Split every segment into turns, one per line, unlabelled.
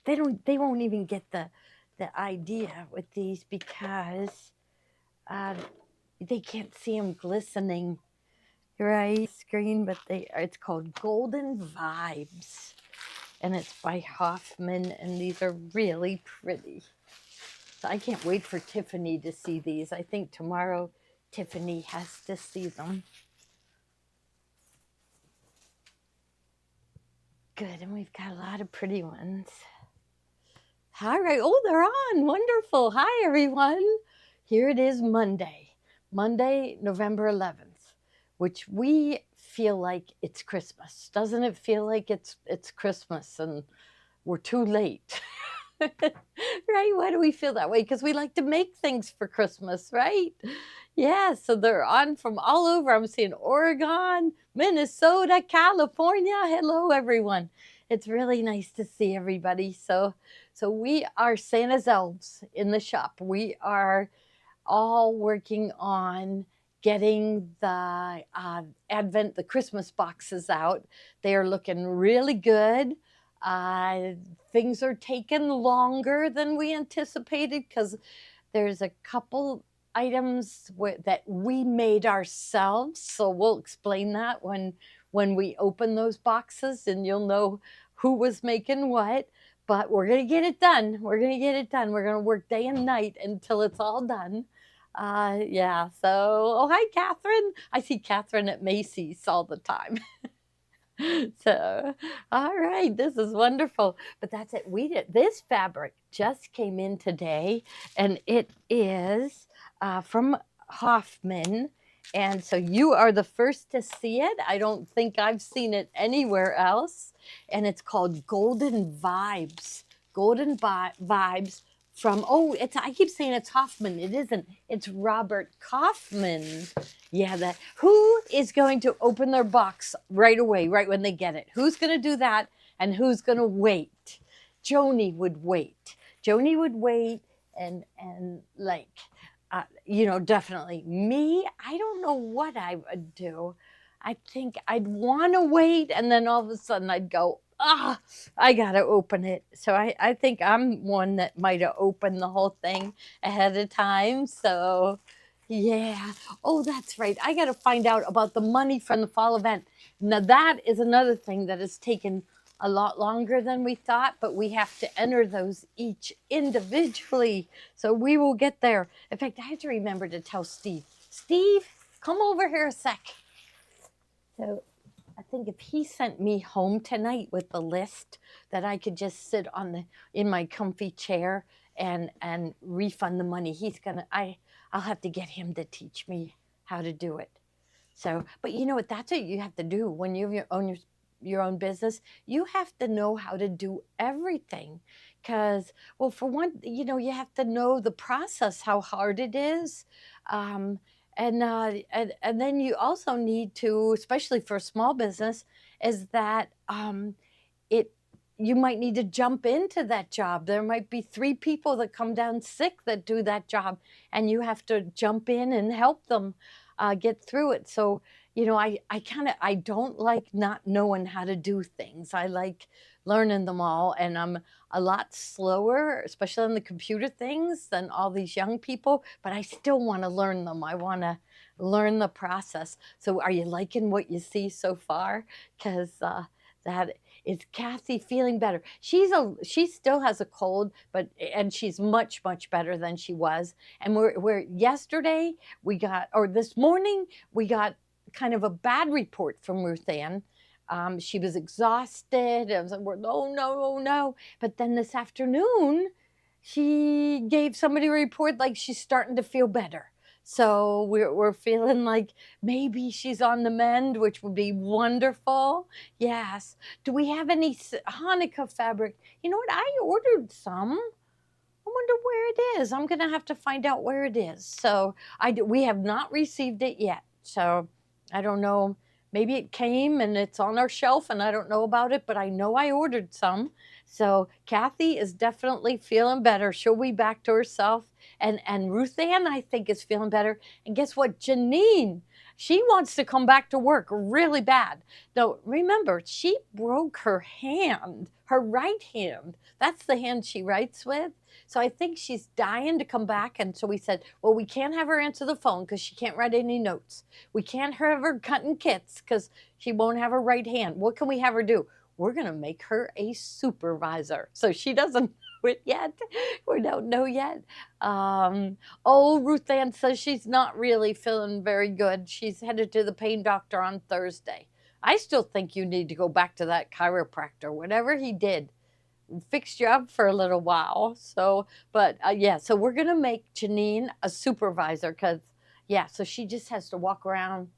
they won't even get the idea with these because uh, they can't see them glistening right screen, but it's called Golden Vibes, and it's by Hoffman, and these are really pretty. So I can't wait for Tiffany to see these. I think tomorrow Tiffany has to see them. Good, and we've got a lot of pretty ones. All right. Oh, they're on. Wonderful. Hi, everyone. Here it is Monday, November 11th, which we feel like it's Christmas. Doesn't it feel like it's Christmas and we're too late? Right? Why do we feel that way? Because we like to make things for Christmas, right? Yeah, so they're on from all over. I'm seeing Oregon, Minnesota, California. Hello, everyone. It's really nice to see everybody. So we are Santa's elves in the shop. We are all working on getting the the Christmas boxes out. They are looking really good. Uh, Things are taking longer than we anticipated because there's a couple items that we made ourselves. So we'll explain that when we open those boxes, and you'll know who was making what. But we're gonna get it done. We're gonna get it done. We're gonna work day and night until it's all done. Yeah. So, oh hi, Catherine. I see Catherine at Macy's all the time. So, all right, this is wonderful. But that's it. We did this fabric just came in today, and it is from Hoffman. And so you are the first to see it. I don't think I've seen it anywhere else. And it's called Golden Vibes. Vibes from, oh, it's, I keep saying it's Hoffman. It isn't. It's Robert Kaufman. Yeah, that. Who is going to open their box right away, right when they get it? Who's going to do that, and who's going to wait? Joni would wait. Joni would wait, and like, definitely me. I don't know what I would do. I think I'd want to wait, and then all of a sudden I'd go, I gotta open it. So I think I'm one that might have opened the whole thing ahead of time. So yeah. Oh, that's right. I got to find out about the money from the fall event. Now, that is another thing that has taken a lot longer than we thought, but we have to enter those each individually. So we will get there. In fact, I have to remember to tell Steve, Steve, come over here a sec. So I think if he sent me home tonight with the list, that I could just sit in my comfy chair and refund the money. I'll have to get him to teach me how to do it. So, but you know what? That's what you have to do when you own your own business. You have to know how to do everything, because, well, for one, you have to know the process, how hard it is. And then you also need to, especially for a small business, is that it you might need to jump into that job. There might be 3 people that come down sick that do that job, and you have to jump in and help them get through it. So, I don't like not knowing how to do things. I like learning them all, and I'm a lot slower, especially on the computer things, than all these young people, but I still want to learn them. I want to learn the process. So are you liking what you see so far? Because that is Kathy feeling better. She still has a cold, and she's much, much better than she was. And we're yesterday or this morning, we got kind of a bad report from Ruth Ann. She was exhausted. I was like, oh no, oh no. But then this afternoon, she gave somebody a report like she's starting to feel better. So we're feeling like maybe she's on the mend, which would be wonderful. Yes. Do we have any Hanukkah fabric? You know what? I ordered some. I wonder where it is. I'm going to have to find out where it is. So we have not received it yet. So I don't know. Maybe it came and it's on our shelf and I don't know about it, but I know I ordered some. So Kathy is definitely feeling better. She'll be back to herself, And Ruth Ann, I think, is feeling better. And guess what? Janine, she wants to come back to work really bad. Now, remember, she broke her hand, her right hand. That's the hand she writes with. So I think she's dying to come back. And so we said, well, we can't have her answer the phone because she can't write any notes. We can't have her cutting kits because she won't have her right hand. What can we have her do? We're going to make her a supervisor. So she doesn't know it yet. We don't know yet. Ruth Ann says she's not really feeling very good. She's headed to the pain doctor on Thursday. I still think you need to go back to that chiropractor. Whatever he did, fixed you up for a little while. So, but yeah, so we're going to make Janine a supervisor because, yeah, so she just has to walk around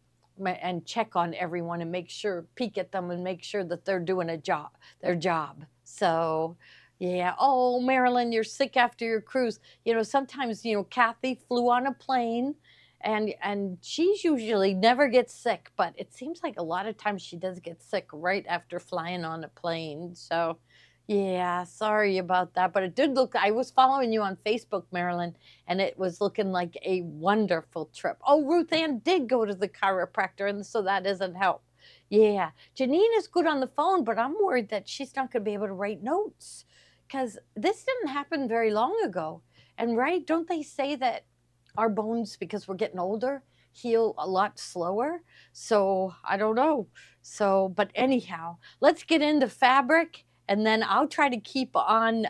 and check on everyone and make sure, peek at them and make sure that they're doing their job. So, yeah. Oh, Marilyn, you're sick after your cruise. Sometimes, Kathy flew on a plane and she's usually never gets sick, but it seems like a lot of times she does get sick right after flying on a plane. So, yeah, sorry about that, but it did look, I was following you on Facebook, Marilyn, and it was looking like a wonderful trip. Oh, Ruth Ann did go to the chiropractor, and so that doesn't help. Yeah, Janine is good on the phone, but I'm worried that she's not going to be able to write notes because this didn't happen very long ago. And right, don't they say that our bones, because we're getting older, heal a lot slower? So I don't know. So, but anyhow, let's get into fabric. And then I'll try to keep on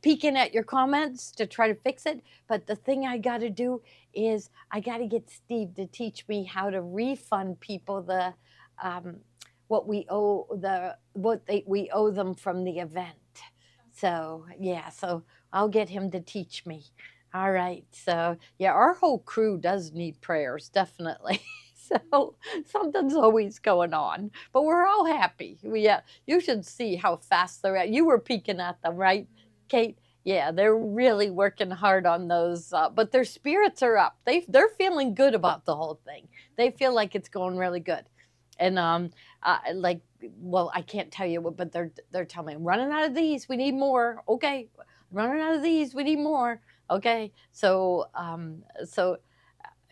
peeking at your comments to try to fix it. But the thing I got to do is I got to get Steve to teach me how to refund people the what we owe we owe them from the event. So yeah, so I'll get him to teach me. All right. So yeah, our whole crew does need prayers, definitely. So something's always going on, but we're all happy. You should see how fast they're at. You were peeking at them, right, Kate? Yeah, they're really working hard on those, but their spirits are up. They're feeling good about the whole thing. They feel like it's going really good, and well, I can't tell you what, but they're telling me, running out of these, we need more. Okay, running out of these, we need more. Okay, so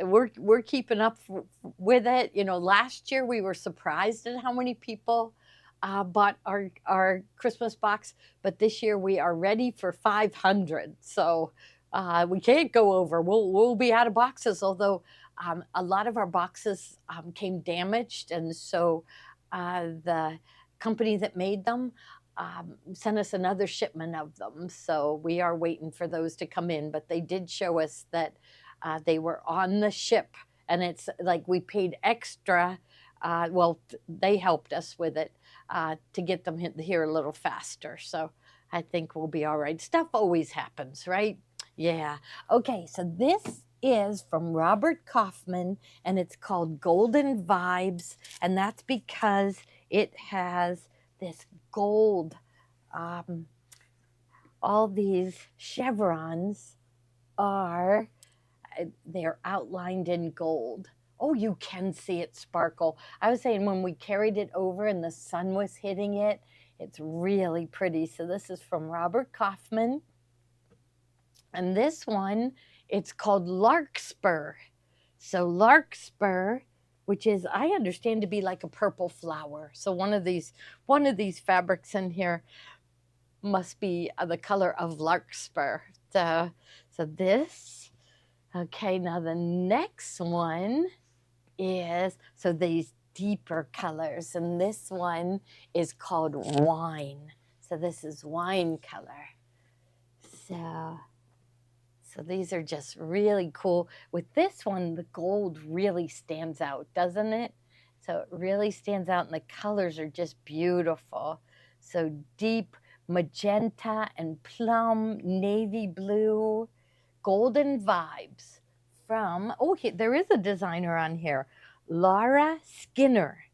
we're keeping up with it. Last year we were surprised at how many people bought our Christmas box, but this year we are ready for 500. So we can't go over. We'll be out of boxes, although a lot of our boxes came damaged, and so the company that made them sent us another shipment of them. So we are waiting for those to come in, but they did show us that they were on the ship, and it's like we paid extra. Well, they helped us with it to get them here a little faster. So I think we'll be all right. Stuff always happens, right? Yeah. Okay, so this is from Robert Kaufman, and it's called Golden Vibes, and that's because it has this gold, all these chevrons they're outlined in gold. Oh, you can see it sparkle. I was saying when we carried it over and the sun was hitting it, it's really pretty. So this is from Robert Kaufman. And this one, it's called Larkspur. So Larkspur, which is, I understand to be like a purple flower. So one of these fabrics in here must be the color of Larkspur. So this, okay, now the next one is, so these deeper colors, and this one is called Wine. So this is wine color. So these are just really cool. With this one, the gold really stands out, doesn't it? So it really stands out, and the colors are just beautiful. So deep magenta and plum, navy blue, golden vibes from, there is a designer on here, Laura Skinner.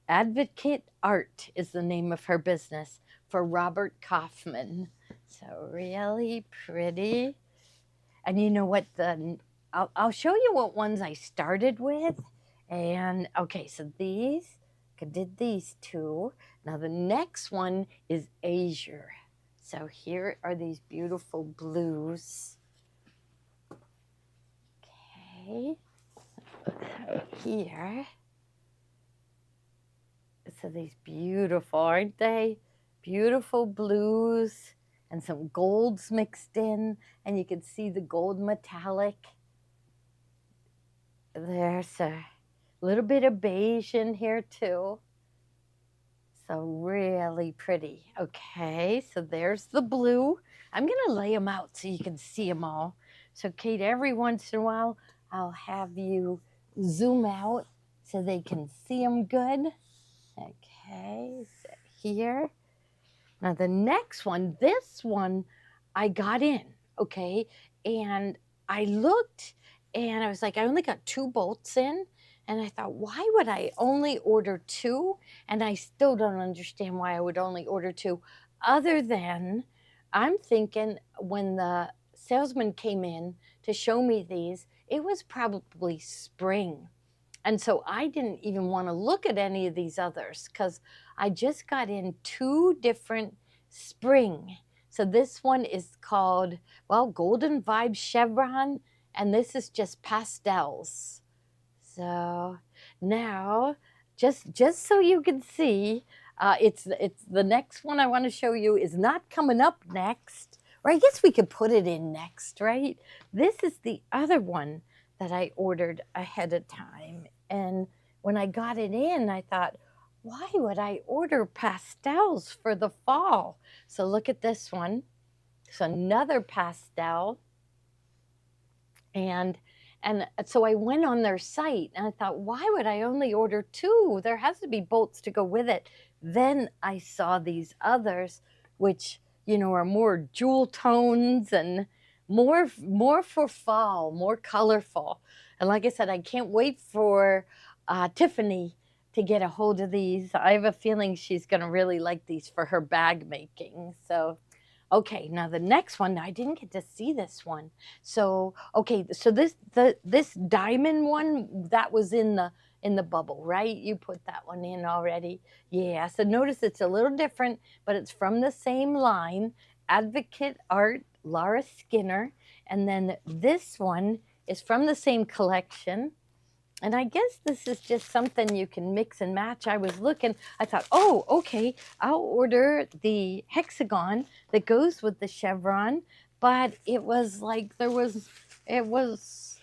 Advocate Art is the name of her business, for Robert Kaufman. So really pretty. And you know what, I'll show you what ones I started with. And okay, so I did these two. Now the next one is Azure. So here are these beautiful blues. Okay. So here. So these beautiful, aren't they? Beautiful blues and some golds mixed in, and you can see the gold metallic. There's a little bit of beige in here too. So really pretty. Okay, so there's the blue. I'm gonna lay them out so you can see them all. So Kate, every once in a while, I'll have you zoom out so they can see them good. Okay, so here. Now the next one, this one, I got in, okay? And I looked and I was like, I only got 2 bolts in. And I thought, why would I only order 2? And I still don't understand why I would only order 2, other than I'm thinking when the salesman came in to show me these, it was probably spring. And so I didn't even want to look at any of these others because I just got in 2 different spring. So this one is called, well, Golden Vibe Chevron, and this is just pastels. So now, just so you can see, it's the next one I want to show you is not coming up next, or I guess we could put it in next, right? This is the other one that I ordered ahead of time, and when I got it in, I thought, why would I order pastels for the fall? So look at this one. It's another pastel, and so I went on their site and I thought, why would I only order 2? There has to be bolts to go with it. Then I saw these others, which, you know, are more jewel tones and more for fall, more colorful. And like I said, I can't wait for Tiffany to get a hold of these. I have a feeling she's going to really like these for her bag making. So okay, now the next one, I didn't get to see this one. So, okay, so this diamond one that was in the bubble, right? You put that one in already. Yeah, so notice it's a little different, but it's from the same line, Advocate Art, Laura Skinner, and then this one is from the same collection. And I guess this is just something you can mix and match. I was looking, I thought, oh, okay, I'll order the hexagon that goes with the chevron. But it was like, it was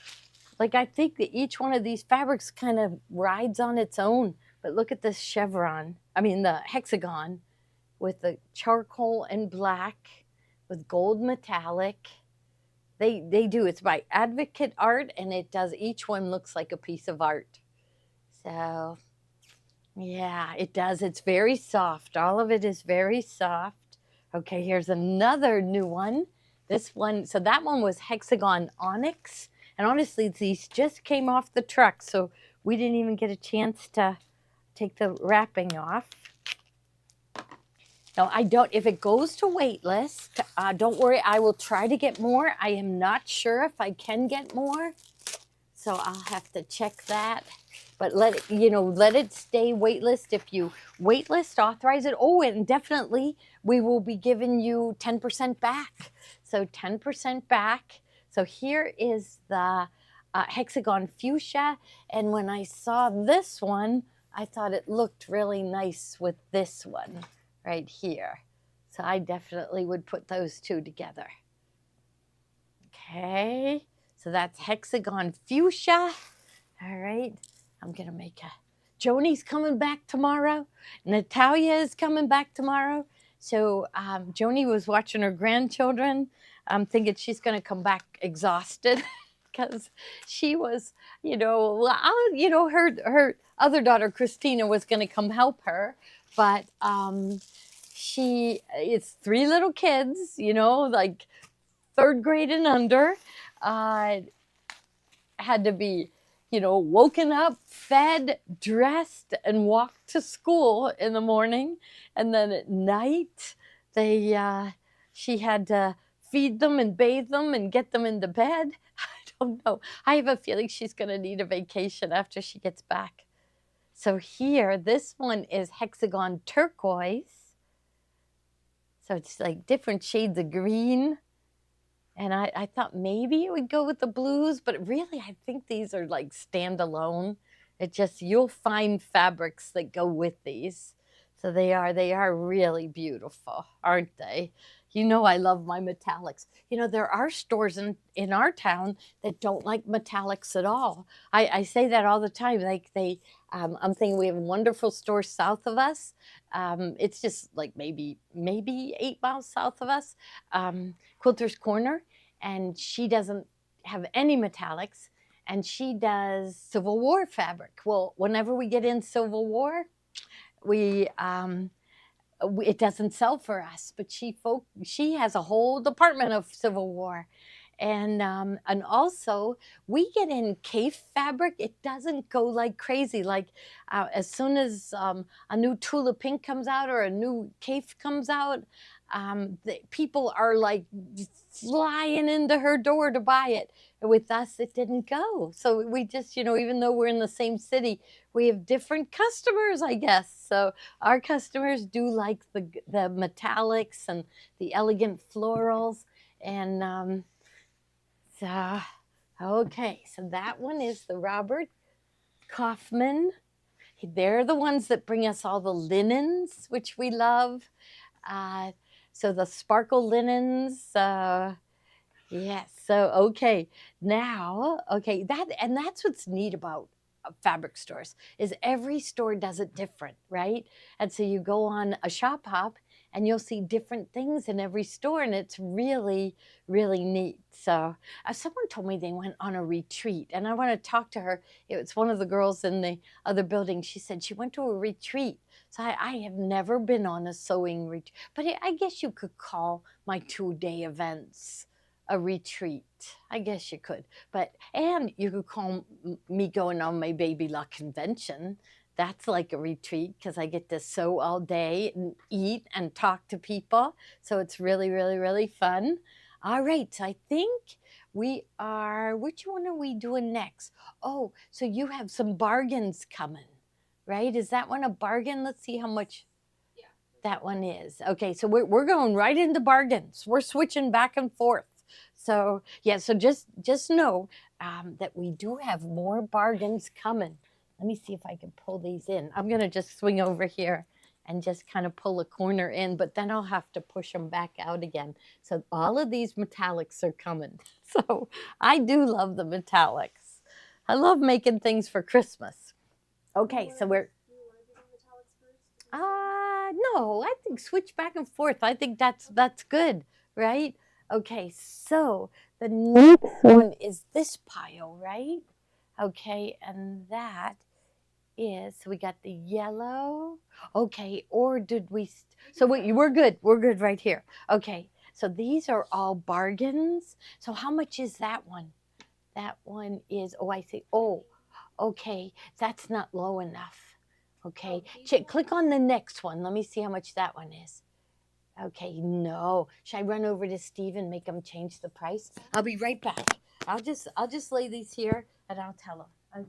like, I think that each one of these fabrics kind of rides on its own. But look at this chevron, I mean, the hexagon with the charcoal and black with gold metallic. They do. It's by Advocate Art, and it does. Each one looks like a piece of art. So, yeah, it does. It's very soft. All of it is very soft. Okay, here's another new one. This one, so that one was Hexagon Onyx. And honestly, these just came off the truck, so we didn't even get a chance to take the wrapping off. No, I don't. If it goes to wait list, don't worry. I will try to get more. I am not sure if I can get more, so I'll have to check that. But let it stay wait list. If you wait list, authorize it. Oh, and definitely we will be giving you 10% back. So 10% back. So here is the hexagon fuchsia, and when I saw this one, I thought it looked really nice with this one right here. So I definitely would put those 2 together. Okay, so that's hexagon fuchsia. All right, I'm gonna make Joni's coming back tomorrow. Natalia is coming back tomorrow. So Joni was watching her grandchildren. I'm thinking she's gonna come back exhausted because she was, her other daughter Christina was gonna come help her, but it's 3 little kids, like 3rd grade and under, had to be, woken up, fed, dressed, and walked to school in the morning. And then at night, she had to feed them and bathe them and get them into bed. I don't know. I have a feeling she's going to need a vacation after she gets back. So here, this one is hexagon turquoise. So it's like different shades of green. And I thought maybe it would go with the blues, but really I think these are like standalone. It just, you'll find fabrics that go with these. So they are really beautiful, aren't they? You know, I love my metallics. You know, there are stores in our town that don't like metallics at all. I say that all the time. Like I'm thinking we have a wonderful store south of us. It's just like maybe 8 miles south of us, Quilter's Corner, and she doesn't have any metallics, and she does Civil War fabric. Well, whenever we get in Civil War, we it doesn't sell for us, but she has a whole department of Civil War, and also we get in Kaffe fabric. It doesn't go like crazy. Like as soon as a new Tula Pink comes out or a new Kaffe comes out, people are like flying into her door to buy it. With us, it didn't go. So we just, even though we're in the same city, we have different customers, I guess. So our customers do like the metallics and the elegant florals. And so, okay, so that one is the Robert Kaufman. They're the ones that bring us all the linens, which we love. So the sparkle linens. Yes. So okay, that's what's neat about fabric stores is every store does it different, right? And so you go on a shop hop and you'll see different things in every store, and it's really, really neat. So someone told me they went on a retreat, and I want to talk to her. It was one of the girls in the other building. She said she went to a retreat. So I have never been on a sewing retreat, but I guess you could call my 2-day events a retreat. I guess you could. And you could call me going on my Baby Luck convention. That's like a retreat because I get to sew all day and eat and talk to people. So it's really, really, really fun. All right. So I think which one are we doing next? Oh, so you have some bargains coming, right? Is that one a bargain? Let's see how much that one is. Okay. So we're going right into bargains. We're switching back and forth. So yeah, so just know that we do have more bargains coming. Let me see if I can pull these in. I'm gonna just swing over here and just kind of pull a corner in, but then I'll have to push them back out again. So all of these metallics are coming. So I do love the metallics. I love making things for Christmas. Okay, so we're no, I think switch back and forth. I think that's good, right? Okay, so the next one is this pile, right? Okay, and that is, so we got the yellow. Okay, or did we, so we're good. We're good right here. Okay, so these are all bargains. So how much is that one? That one is, oh, I see. Oh, okay, that's not low enough. Okay, click on the next one. Let me see how much that one is. Okay, no. Should I run over to Steve and make him change the price? I'll be right back. I'll just lay these here and I'll tell him. Okay.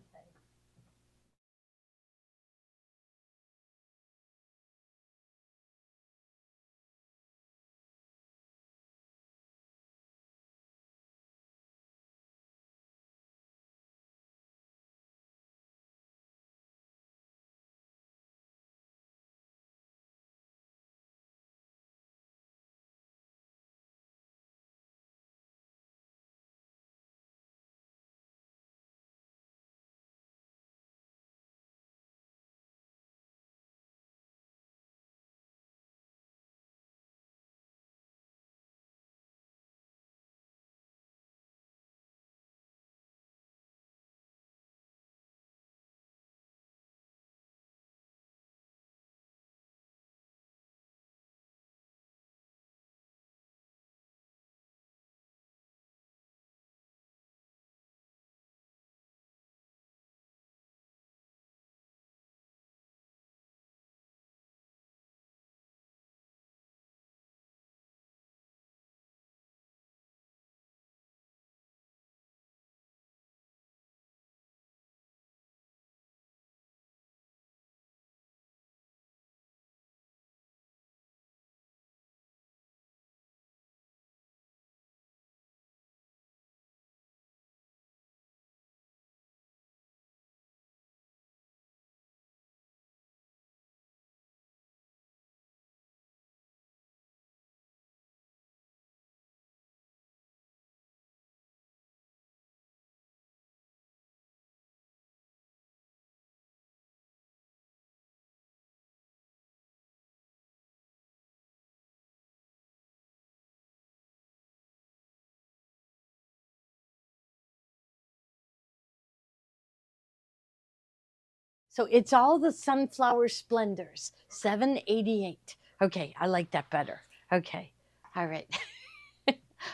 So it's all the Sunflower Splendors, 788. Okay, I like that better. Okay, all right.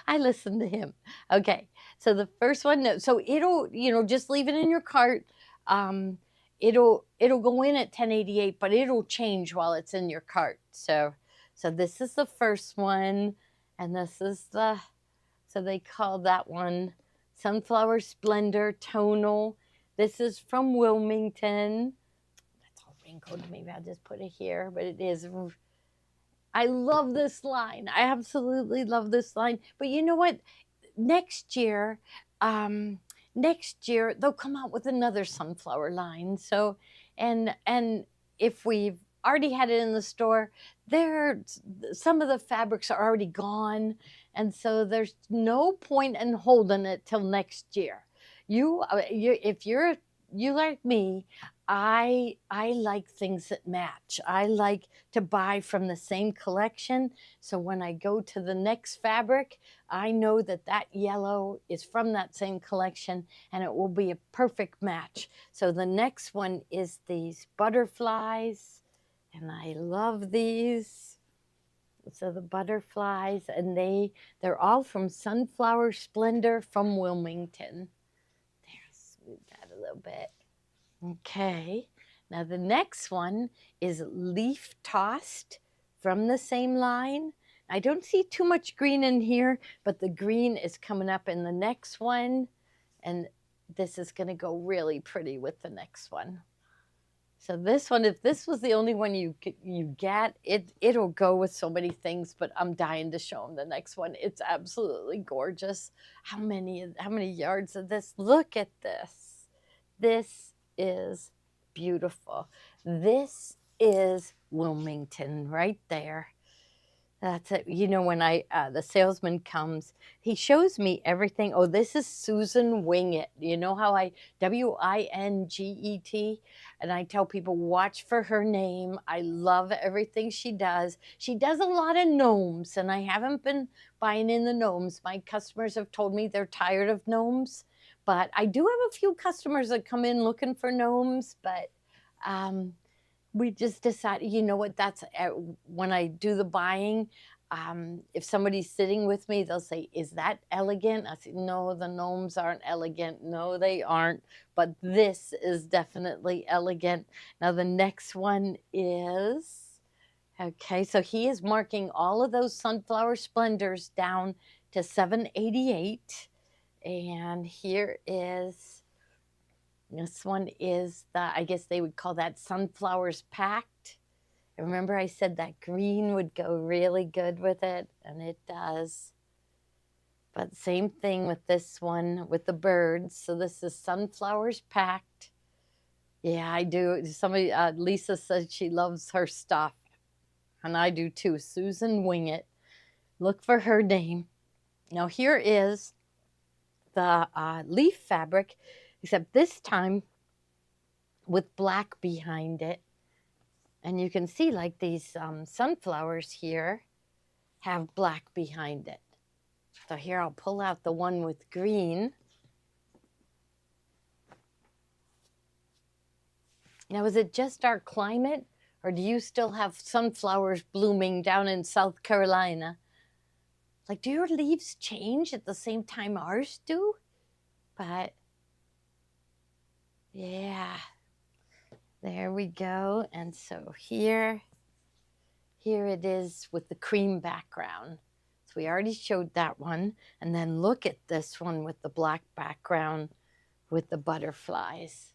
I listened to him. Okay, so the first one, so it'll, just leave it in your cart. Um, it'll go in at 1088, but it'll change while it's in your cart. So this is the first one, and this is so they call that one Sunflower Splendor Tonal. This is from Wilmington. That's all wrinkled. Maybe I'll just put it here, but it is. I love this line. I absolutely love this line. But you know what? Next year, um, they'll come out with another sunflower line. So, and if we've already had it in the store, there some of the fabrics are already gone, and so there's no point in holding it till next year. If you like me, I like things that match. I like to buy from the same collection. So when I go to the next fabric, I know that that yellow is from that same collection and it will be a perfect match. So the next one is these butterflies, and I love these. So the butterflies, and they're all from Sunflower Splendor from Wilmington. There, smooth that a little bit. Okay, now the next one is Leaf Tossed from the same line. I don't see too much green in here, but the green is coming up in the next one, and this is going to go really pretty with the next one. So this one, if this was the only one you get, it'll go with so many things, but I'm dying to show them the next one. It's absolutely gorgeous. How many yards of this? Look at this. This is beautiful. This is Wilmington right there. That's it. When the salesman comes, he shows me everything. Oh, this is Susan Winget. You know how Winget, and I tell people watch for her name. I love everything she does. She does a lot of gnomes, and I haven't been buying in the gnomes. My customers have told me they're tired of gnomes, but I do have a few customers that come in looking for gnomes, but we just decided, you know what, that's when I do the buying, if somebody's sitting with me, they'll say, is that elegant? I say, no, the gnomes aren't elegant. No, they aren't, but this is definitely elegant. Now the next one is, okay, so he is marking all of those Sunflower Splendors down to 788. And here is, this one is I guess they would call that Sunflowers Packed. And remember I said that green would go really good with it, and it does. But same thing with this one with the birds. So this is Sunflowers Packed. Yeah, I do. Somebody, Lisa said she loves her stuff, and I do too. Susan Winget. Look for her name. Now here is the leaf fabric, except this time with black behind it. And you can see like these sunflowers here have black behind it. So here I'll pull out the one with green. Now, is it just our climate, or do you still have sunflowers blooming down in South Carolina? Like, do your leaves change at the same time ours do? But yeah, there we go. And so here it is with the cream background. So we already showed that one. And then look at this one with the black background with the butterflies.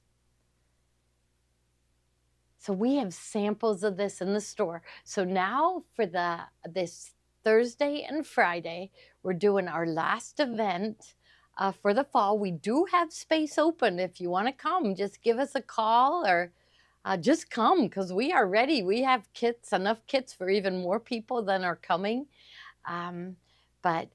So we have samples of this in the store. So now for this Thursday and Friday, we're doing our last event for the fall. We do have space open. If you want to come, just give us a call, or just come, because we are ready. We have kits, enough kits for even more people than are coming. But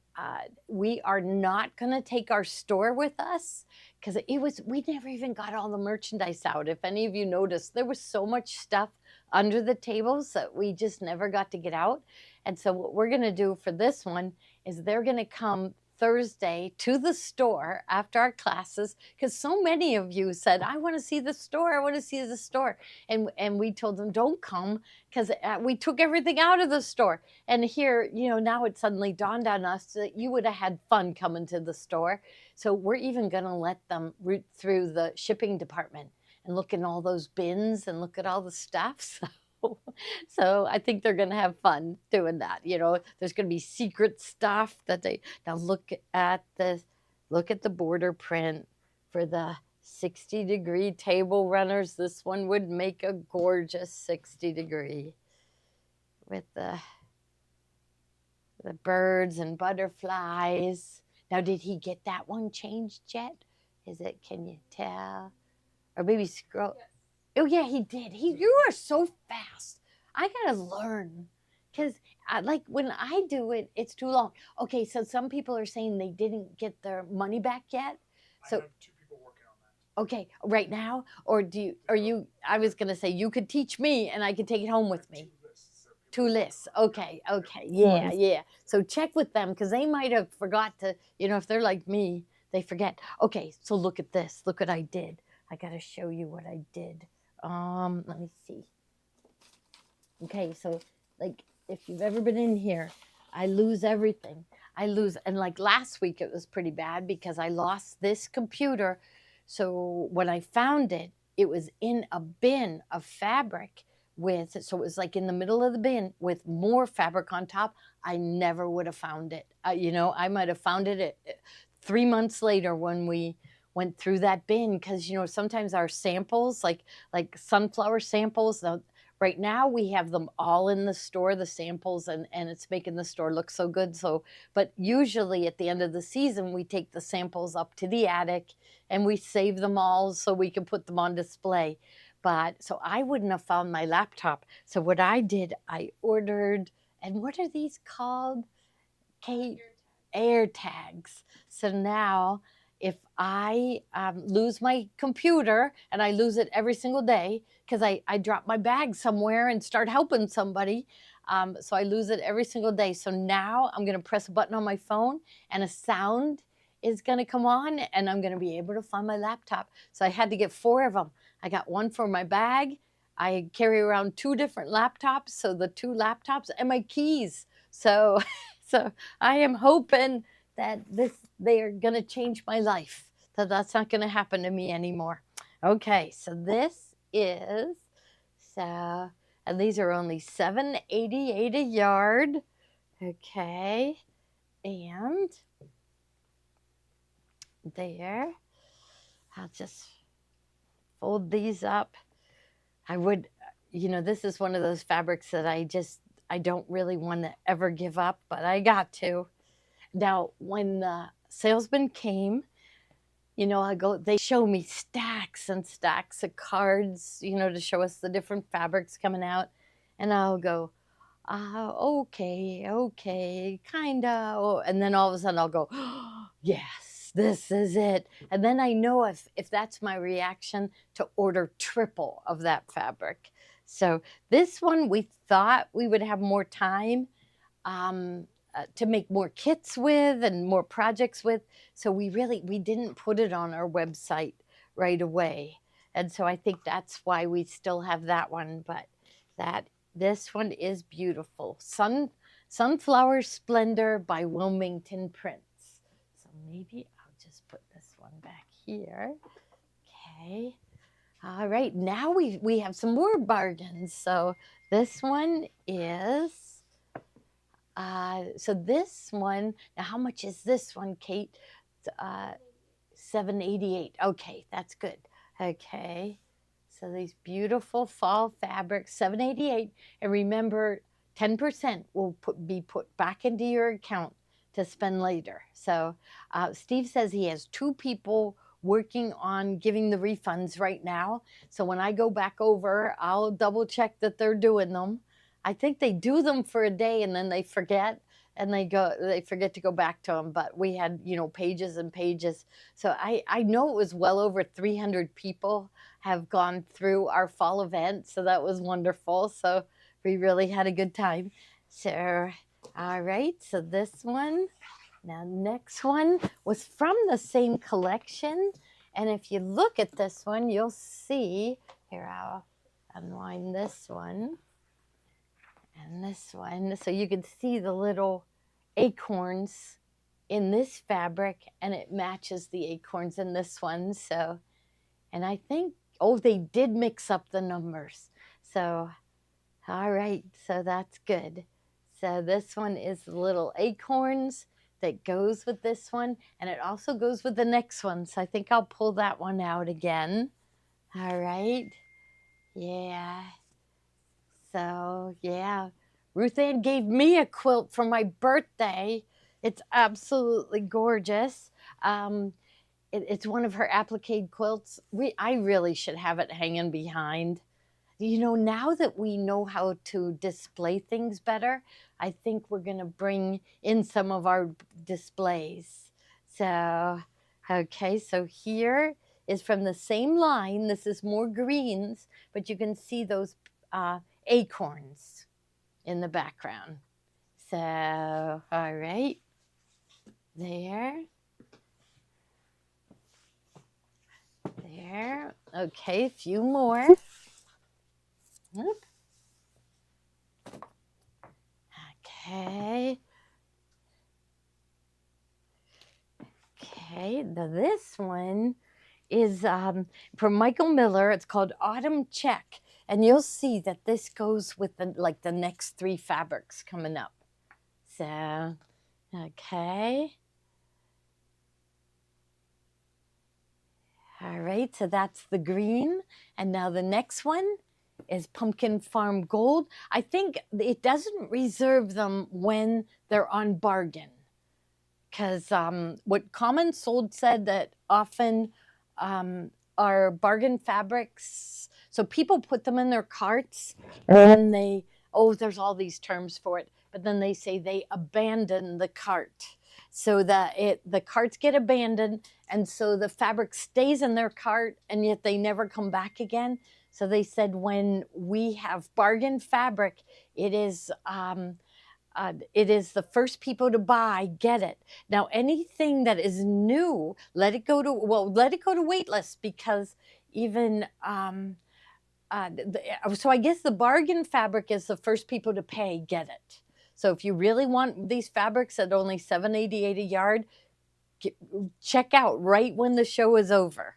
we are not going to take our store with us, because we never even got all the merchandise out. If any of you noticed, there was so much stuff under the tables that we just never got to get out. And so what we're going to do for this one is they're going to come Thursday to the store after our classes because so many of you said, I want to see the store. I want to see the store. And we told them, don't come because we took everything out of the store. And here, now it suddenly dawned on us that you would have had fun coming to the store. So we're even going to let them root through the shipping department and look in all those bins and look at all the stuff. So I think they're going to have fun doing that. There's going to be secret stuff that they now look at the border print for the 60-degree table runners. This one would make a gorgeous 60-degree with the birds and butterflies. Now, did he get that one changed yet? Can you tell? Or maybe scroll. Yes. Oh, yeah, he did. You are so fast. I got to learn because like when I do it, it's too long. Okay, so some people are saying they didn't get their money back yet. So
I have 2 people working on that.
Okay, right now? Or I was going to say you could teach me and I could take it home with me. 2 lists. Okay. Yeah. So check with them because they might have forgot to, if they're like me, they forget. Okay, so look at this. Look what I did. I got to show you what I did. Let me see. Okay, so like if you've ever been in here, I lose everything. And like last week it was pretty bad because I lost this computer. So when I found it, it was in a bin of fabric so it was like in the middle of the bin with more fabric on top. I never would have found it. I might have found it 3 months later when we went through that bin because sometimes our samples like sunflower samples, right now we have them all in the store, the samples, and it's making the store look so good. But usually at the end of the season we take the samples up to the attic and we save them all so we can put them on display. But so I wouldn't have found my laptop. So what I did, I ordered, and what are these called, Kate? Air tags. So now if I lose my computer, and I lose it every single day because I drop my bag somewhere and start helping somebody, so I lose it every single day. So now I'm going to press a button on my phone and a sound is going to come on and I'm going to be able to find my laptop. So I had to get 4 of them. I got one for my bag. I carry around 2 different laptops, so the 2 laptops and my keys. So I am hoping that they are going to change my life, that's not going to happen to me anymore. Okay, so this is, and these are only $7.88 a yard. Okay, and there, I'll just fold these up. I would, this is one of those fabrics that I don't really want to ever give up, but I got to. Now, when the salesman came, they show me stacks and stacks of cards, to show us the different fabrics coming out. And I'll go, okay, kinda. And then all of a sudden I'll go, oh, yes, this is it. And then I know if that's my reaction to order triple of that fabric. So this one, we thought we would have more time to make more kits with and more projects with. So we didn't put it on our website right away. And so I think that's why we still have that one. But this one is beautiful. Sunflower Splendor by Wilmington Prints. So maybe I'll just put this one back here. Okay. All right, now we have some more bargains. So this one is, so this one, now how much is this one, Kate? $7.88. Okay, that's good. Okay, so these beautiful fall fabrics, $7.88. And remember, 10% will be put back into your account to spend later. So Steve says he has 2 people working on giving the refunds right now. So when I go back over, I'll double check that they're doing them. I think they do them for a day and then they forget and they forget to go back to them. But we had, pages and pages. So I know it was well over 300 people have gone through our fall event. So that was wonderful. So we really had a good time. So, all right. So this one, Now, next one was from the same collection. And if you look at this one, you'll see, here, I'll unwind this one and this one. So you can see the little acorns in this fabric, and it matches the acorns in this one. So, and I think, oh, they did mix up the numbers. So, all right, so that's good. So this one is little acorns that goes with this one, and it also goes with the next one. So I think I'll pull that one out again. All right. Yeah. So, yeah. Ruth Ann gave me a quilt for my birthday. It's absolutely gorgeous. It's one of her applique quilts. I really should have it hanging behind. You know, now that we know how to display things better, I think we're going to bring in some of our displays. So, okay, so here is from the same line. This is more greens, but you can see those acorns in the background. So, all right, there. There. Okay, a few more. Okay. Okay, now this one is from Michael Miller. It's called Autumn Check. And you'll see that this goes with the next 3 fabrics coming up. So, okay. All right, so that's the green. And now the next one is Pumpkin Farm Gold. I think it doesn't reserve them when they're on bargain. Because what Common Sold said that often are bargain fabrics. So people put them in their carts and they, there's all these terms for it, but then they say they abandon the cart. So that the carts get abandoned, and so the fabric stays in their cart, and yet they never come back again. So they said when we have bargain fabric, it is the first people to buy get it. Now anything that is new, let it go to waitlist, because even so I guess the bargain fabric is the first people to pay get it. So if you really want these fabrics at only $7.88 a yard, check out right when the show is over.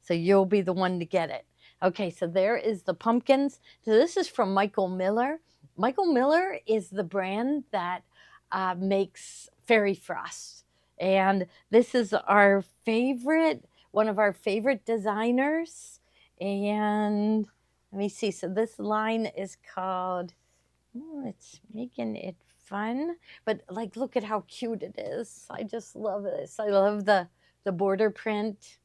So you'll be the one to get it. Okay, so there is the pumpkins. So this is from Michael Miller. Michael Miller is the brand that makes Fairy Frost. And this is our favorite, one of our favorite designers. And let me see. So this line is called, it's making it fun, but like, look at how cute it is. I just love this. I love the border print.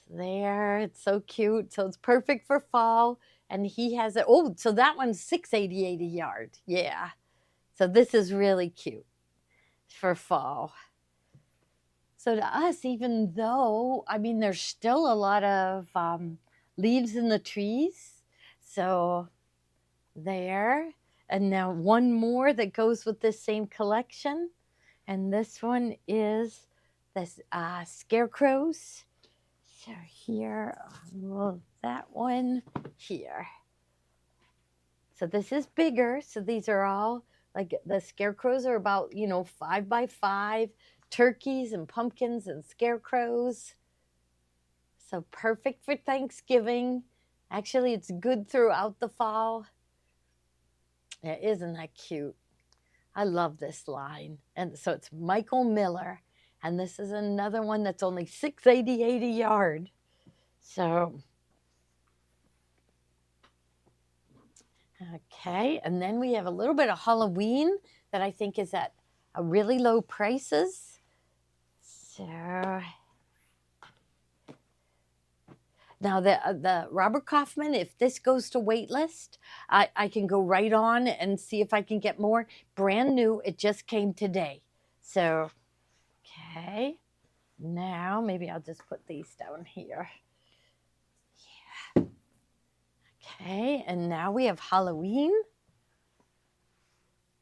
There, it's so cute. So it's perfect for fall. And he has it. Oh, so that one's $6.88 a yard. Yeah. So this is really cute for fall. So to us, even though, I mean, there's still a lot of leaves in the trees. So there. And now one more that goes with this same collection. And this one is this scarecrows. So here, that one here. So this is bigger. So these are all, like, the scarecrows are about, 5 by 5, turkeys and pumpkins and scarecrows. So perfect for Thanksgiving. Actually, it's good throughout the fall. Yeah, isn't that cute? I love this line. And so it's Michael Miller. And this is another one that's only $6.88 a yard. So, okay. And then we have a little bit of Halloween that I think is at a really low prices. So, now the Robert Kaufman, if this goes to waitlist, I can go right on and see if I can get more. Brand new, it just came today. So, okay, now maybe I'll just put these down here. Yeah. Okay, and now we have Halloween.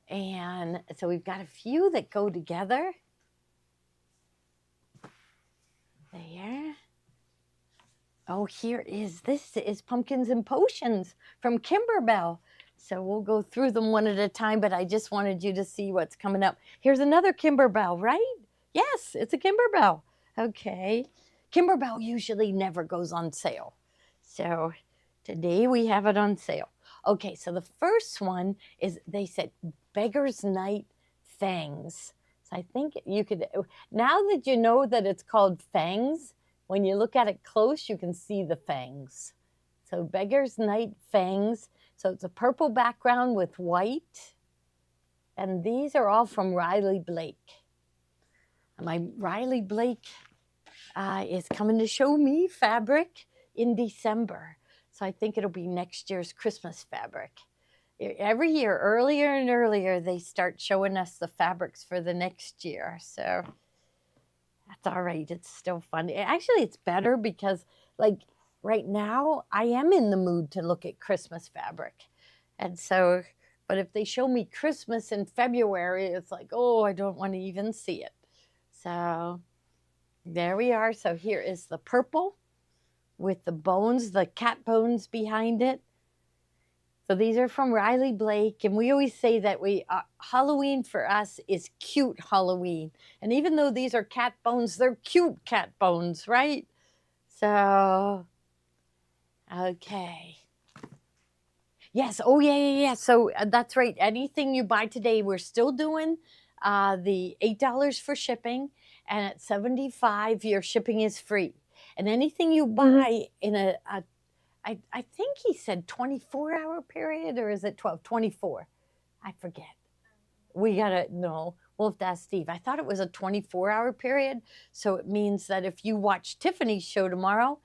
And so we've got a few that go together. Oh, this is Pumpkins and Potions from Kimberbell. So we'll go through them one at a time, but I just wanted you to see what's coming up. Here's another Kimberbell, right? Yes, it's a Kimberbell. Okay. Kimberbell usually never goes on sale. So today we have it on sale. Okay, so the first one is, they said, Beggar's Night Fangs. So I think you could, now that you know that it's called Fangs, when you look at it close, you can see the fangs. So Beggar's Night Fangs. So it's a purple background with white. And these are all from Riley Blake. My Riley Blake is coming to show me fabric in December. So I think it'll be next year's Christmas fabric. Every year, earlier and earlier, they start showing us the fabrics for the next year. So that's all right. It's still fun. Actually, it's better because, like, right now, I am in the mood to look at Christmas fabric. And so, but if they show me Christmas in February, it's like, oh, I don't want to even see it. So there we are. So here is the purple with the bones, the cat bones behind it. So these are from Riley Blake, and we always say that Halloween for us is cute Halloween. And even though these are cat bones, they're cute cat bones, right? So, okay. Yes, oh yeah. So that's right. Anything you buy today, we're still doing the $8 for shipping, and at $75, your shipping is free. And anything you buy in I think he said 24-hour period, or is it 12? 24. I forget. We gotta know. We'll have to ask Steve. I thought it was a 24-hour period. So it means that if you watch Tiffany's show tomorrow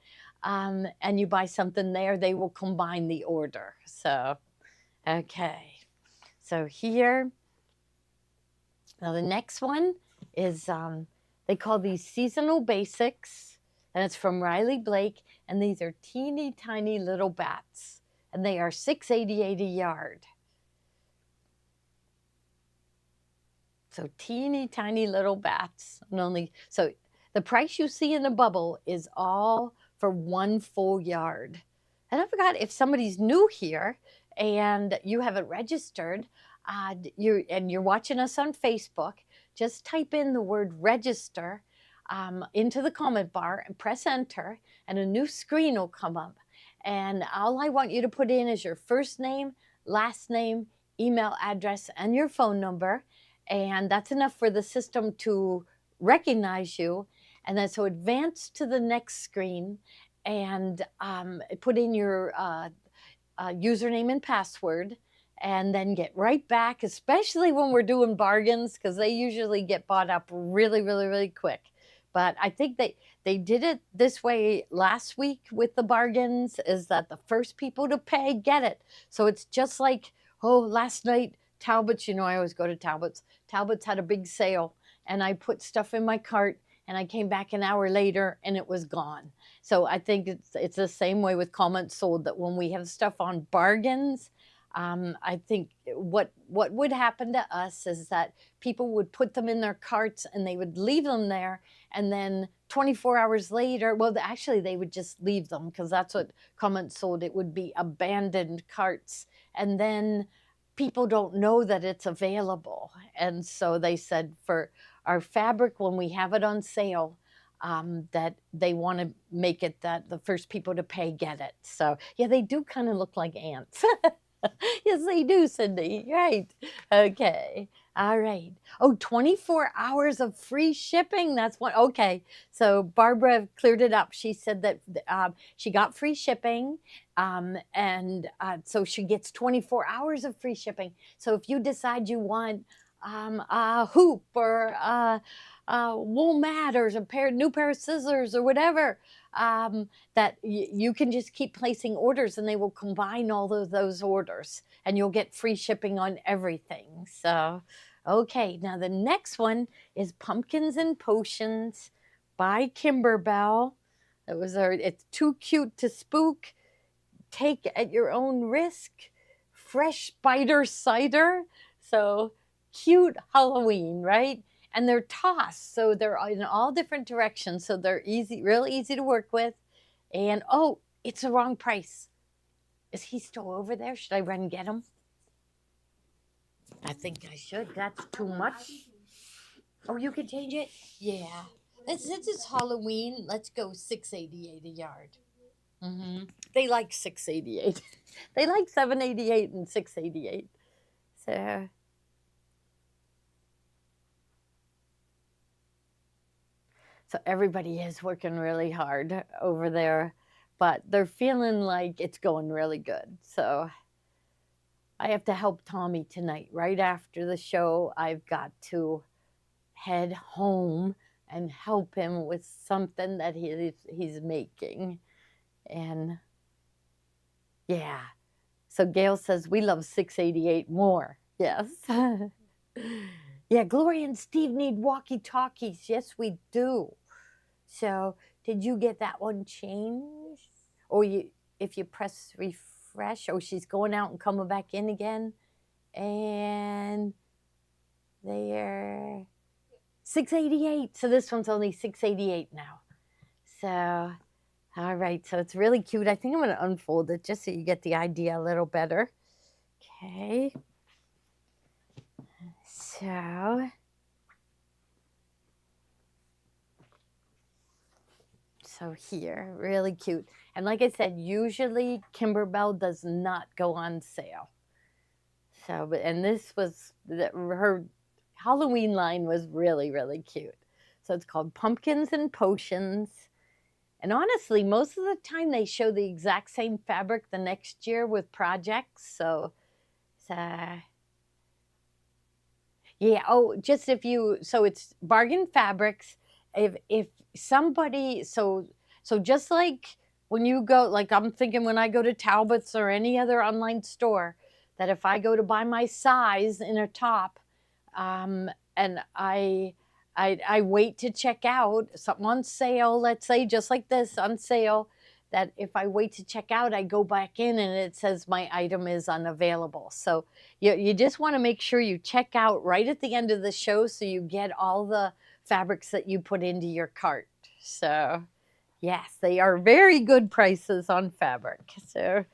and you buy something there, they will combine the order. So, okay. So here, now the next one is, they call these seasonal basics. And it's from Riley Blake, and these are teeny tiny little bats, and they are $6.88 a yard. So teeny tiny little bats, and so the price you see in the bubble is all for one full yard. And I forgot, if somebody's new here and you haven't registered, you're watching us on Facebook, just type in the word register into the comment bar and press enter, and a new screen will come up. And all I want you to put in is your first name, last name, email address, and your phone number. And that's enough for the system to recognize you. And then so advance to the next screen and put in your username and password, and then get right back, especially when we're doing bargains, because they usually get bought up really, really, really quick. But I think they did it this way last week with the bargains, is that the first people to pay get it. So it's just like, last night, Talbot's, I always go to Talbot's. Talbot's had a big sale, and I put stuff in my cart, and I came back an hour later, and it was gone. So I think it's the same way with Comments Sold, that when we have stuff on bargains, I think what would happen to us is that people would put them in their carts and they would leave them there, and then 24 hours later, well, actually they would just leave them, because that's what Comments Sold. It would be abandoned carts, and then people don't know that it's available. And so they said for our fabric, when we have it on sale, that they want to make it that the first people to pay get it. So yeah, they do kind of look like ants. Yes, they do, Cindy. Right. Okay. All right. 24 hours of free shipping. That's one. Okay. So Barbara cleared it up. She said that she got free shipping. And so she gets 24 hours of free shipping. So if you decide you want a hoop or wool mat or a new pair of scissors or whatever, that you can just keep placing orders, and they will combine all of those orders, and you'll get free shipping on everything. So, okay, now the next one is Pumpkins and Potions by Kimberbell. It's too cute to spook. Take at your own risk. Fresh spider cider. So cute Halloween, right? And they're tossed, so they're in all different directions. So they're easy, real easy to work with. And oh, it's the wrong price. Is he still over there? Should I run and get him? I think I should. That's too much. Oh, you can change it? Yeah. Since it's Halloween, let's go $6.88 a yard. They like 6.88. They like 7.88 and 6.88. So everybody is working really hard over there, but they're feeling like it's going really good. So I have to help Tommy tonight. Right after the show, I've got to head home and help him with something that he's making. And yeah. So Gail says we love 6.88 more. Yes. Yeah, Gloria and Steve need walkie-talkies. Yes, we do. So did you get that one changed? Or if you press refresh, oh, she's going out and coming back in again. And they're 6.88. So this one's only 6.88 now. So, all right. So it's really cute. I think I'm going to unfold it just so you get the idea a little better. Okay. So here, really cute. And like I said, usually Kimberbell does not go on sale. So, and this was, her Halloween line was really, really cute. So it's called Pumpkins and Potions. And honestly, most of the time they show the exact same fabric the next year with projects. So yeah, oh, just if you, so it's Bargain Fabrics. If somebody, so just like when you go, like I'm thinking when I go to Talbot's or any other online store, that if I go to buy my size in a top, and I wait to check out something on sale, let's say just like this on sale, that if I wait to check out, I go back in and it says my item is unavailable. So you just want to make sure you check out right at the end of the show so you get all the fabrics that you put into your cart. So yes, they are very good prices on fabric. So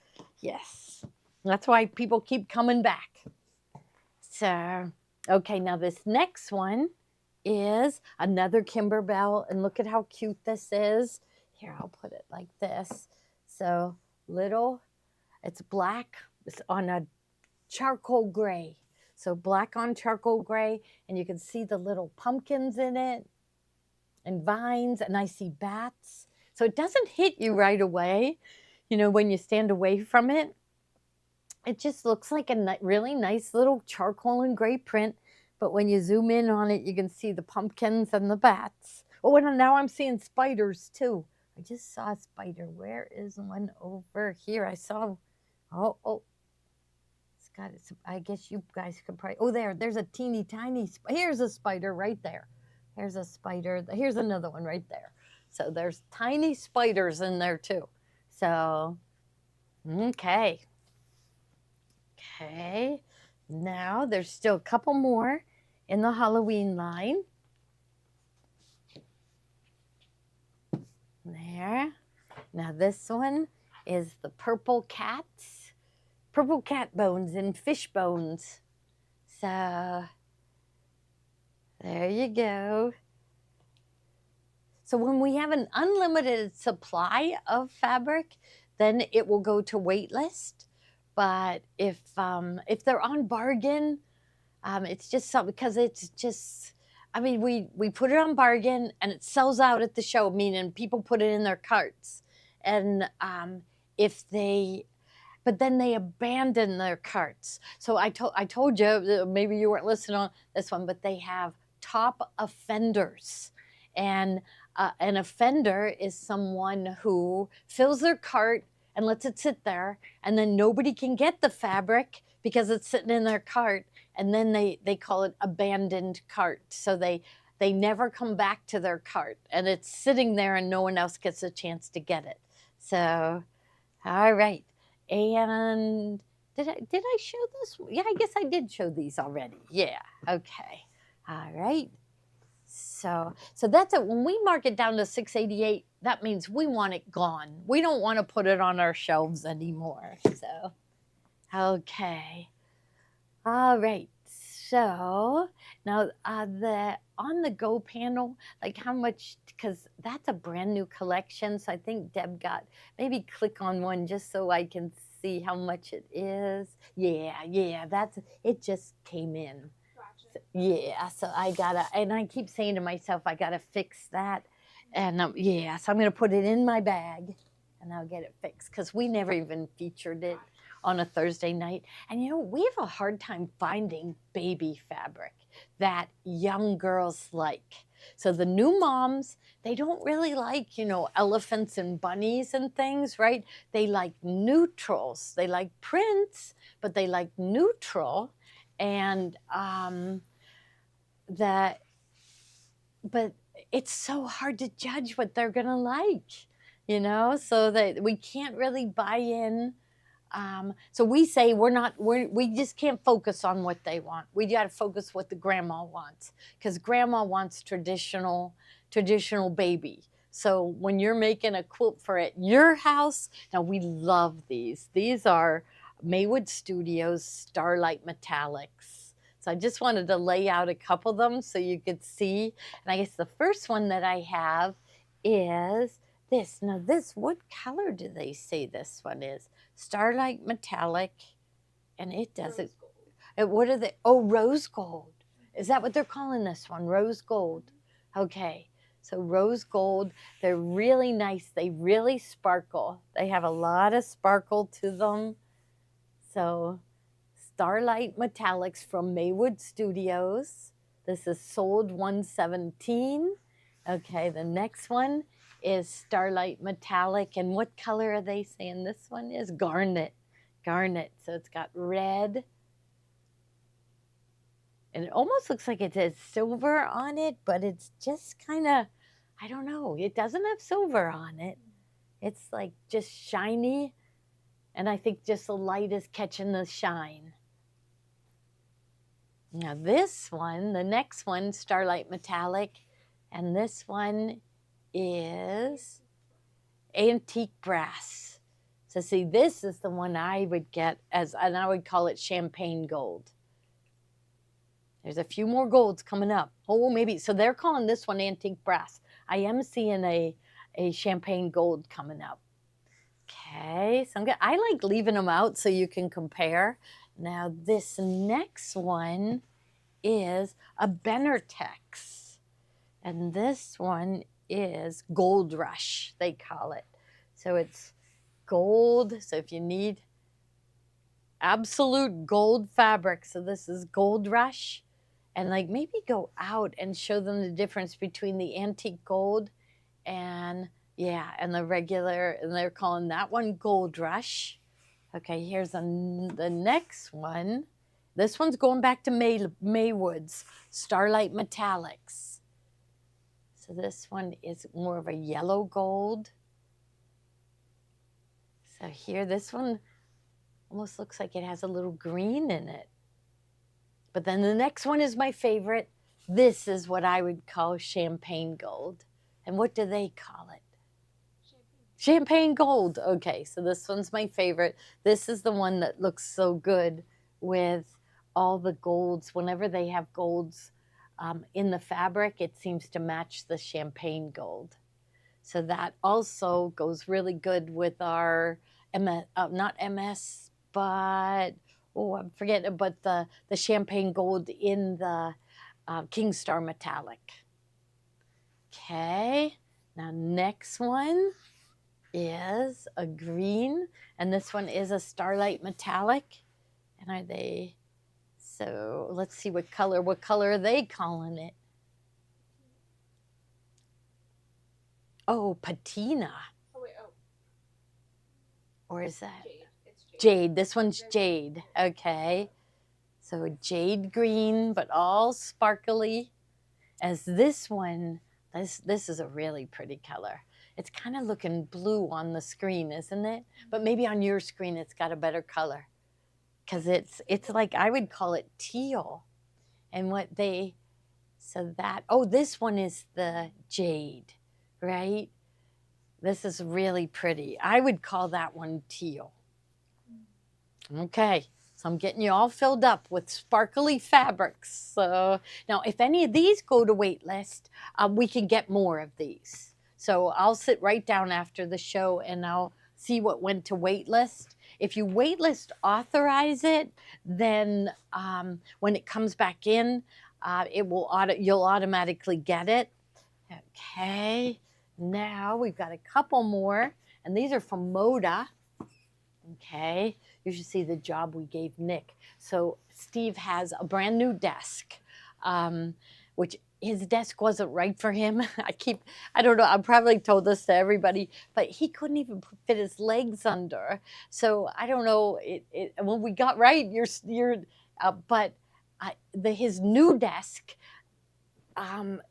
yes, that's why people keep coming back. So, okay, now this next one is another Kimberbell, and look at how cute this is. Here, I'll put it like this. So little, it's black, it's on a charcoal gray. So black on charcoal gray, and you can see the little pumpkins in it and vines, and I see bats. So it doesn't hit you right away, you know, when you stand away from it. It just looks like a really nice little charcoal and gray print. But when you zoom in on it, you can see the pumpkins and the bats. Oh, and now I'm seeing spiders too. I just saw a spider. Where is one? Over here. I saw, oh. It's got, I guess you guys could probably, oh, there's a teeny tiny, here's a spider right there. There's a spider. Here's another one right there. So there's tiny spiders in there too. So, okay. Okay. Now there's still a couple more in the Halloween line. There. Now this one is the purple cats, purple cat bones and fish bones. So there you go. So when we have an unlimited supply of fabric, then it will go to wait list. But if they're on bargain, it's just something, because it's just, I mean, we put it on bargain and it sells out at the show, meaning people put it in their carts. And but then they abandon their carts. So I told you, maybe you weren't listening on this one, but they have top offenders. And an offender is someone who fills their cart and lets it sit there, and then nobody can get the fabric because it's sitting in their cart, and then they call it abandoned cart. So they never come back to their cart, and it's sitting there and no one else gets a chance to get it. So, all right. And did I show this? Yeah, I guess I did show these already. Yeah, okay. All right. So that's it. When we mark it down to 688, that means we want it gone. We don't want to put it on our shelves anymore. So, okay. All right. So now the on the go panel, like how much? Because that's a brand new collection. So I think Deb got maybe click on one just so I can see how much it is. Yeah. That's it. Just came in.
Gotcha.
Yeah, so I gotta, and I keep saying to myself, I gotta fix that. And yeah, so I'm gonna put it in my bag and I'll get it fixed because we never even featured it on a Thursday night. And we have a hard time finding baby fabric that young girls like. So the new moms, they don't really like, elephants and bunnies and things, right? They like neutrals. They like prints, but they like neutral. And that but it's so hard to judge what they're gonna like, so that we can't really buy in. So we say we just can't focus on what they want. We got to focus what the grandma wants, because grandma wants traditional baby. So when you're making a quilt for at your house, now we love these. These are Maywood Studios Starlight Metallics. So I just wanted to lay out a couple of them so you could see. And I guess the first one that I have is this. Now what color do they say this one is? Starlight Metallic, and it doesn't. What are they? Oh, rose gold. Is that what they're calling this one? Rose gold. Okay. So rose gold, they're really nice. They really sparkle. They have a lot of sparkle to them. So Starlight Metallics from Maywood Studios. This is sold 117. Okay, the next one is Starlight Metallic. And what color are they saying this one is? Garnet. Garnet. So it's got red. And it almost looks like it has silver on it, but it's just kind of, I don't know. It doesn't have silver on it. It's like just shiny. And I think just the light is catching the shine. Now this one, the next one, Starlight Metallic, and this one is Antique Brass. So see, this is the one I would get and I would call it Champagne Gold. There's a few more golds coming up. Oh, maybe, so they're calling this one Antique Brass. I am seeing a Champagne Gold coming up. Okay, so I like leaving them out so you can compare. Now this next one is a Benertex, and this one is Gold Rush, they call it. So it's gold, so if you need absolute gold fabric, so this is Gold Rush, and like maybe go out and show them the difference between the antique gold and the regular, and they're calling that one Gold Rush. Okay, here's the next one. This one's going back to Maywood's Starlight Metallics. So this one is more of a yellow gold. So here, this one almost looks like it has a little green in it. But then the next one is my favorite. This is what I would call Champagne Gold. And what do they call it? Champagne Gold. Okay, so this one's my favorite. This is the one that looks so good with all the golds. Whenever they have golds in the fabric, it seems to match the Champagne Gold. So that also goes really good with our not MS, but I'm forgetting, but the Champagne Gold in the Kingstar Metallic. Okay, now next one is a green, and this one is a Starlight Metallic. And are they, so let's see what color are they calling it? Oh, patina.
Oh, wait, oh.
Or is that?
Jade. It's jade.
Jade. This one's jade. Okay. So jade green, but all sparkly. As this one, this is a really pretty color. It's kind of looking blue on the screen, isn't it? But maybe on your screen it's got a better color. Because it's like, I would call it teal. And what they So that, oh, this one is the jade, right? This is really pretty. I would call that one teal. Okay, so I'm getting you all filled up with sparkly fabrics. So now, if any of these go to waitlist, we can get more of these. So I'll sit right down after the show and I'll see what went to waitlist. If you waitlist authorize it, then when it comes back in, you'll automatically get it. Okay, now we've got a couple more, and these are from Moda. Okay, you should see the job we gave Nick. So Steve has a brand new desk, which his desk wasn't right for him. I don't know, I probably told this to everybody, but he couldn't even fit his legs under. So I don't know, when we got right, his new desk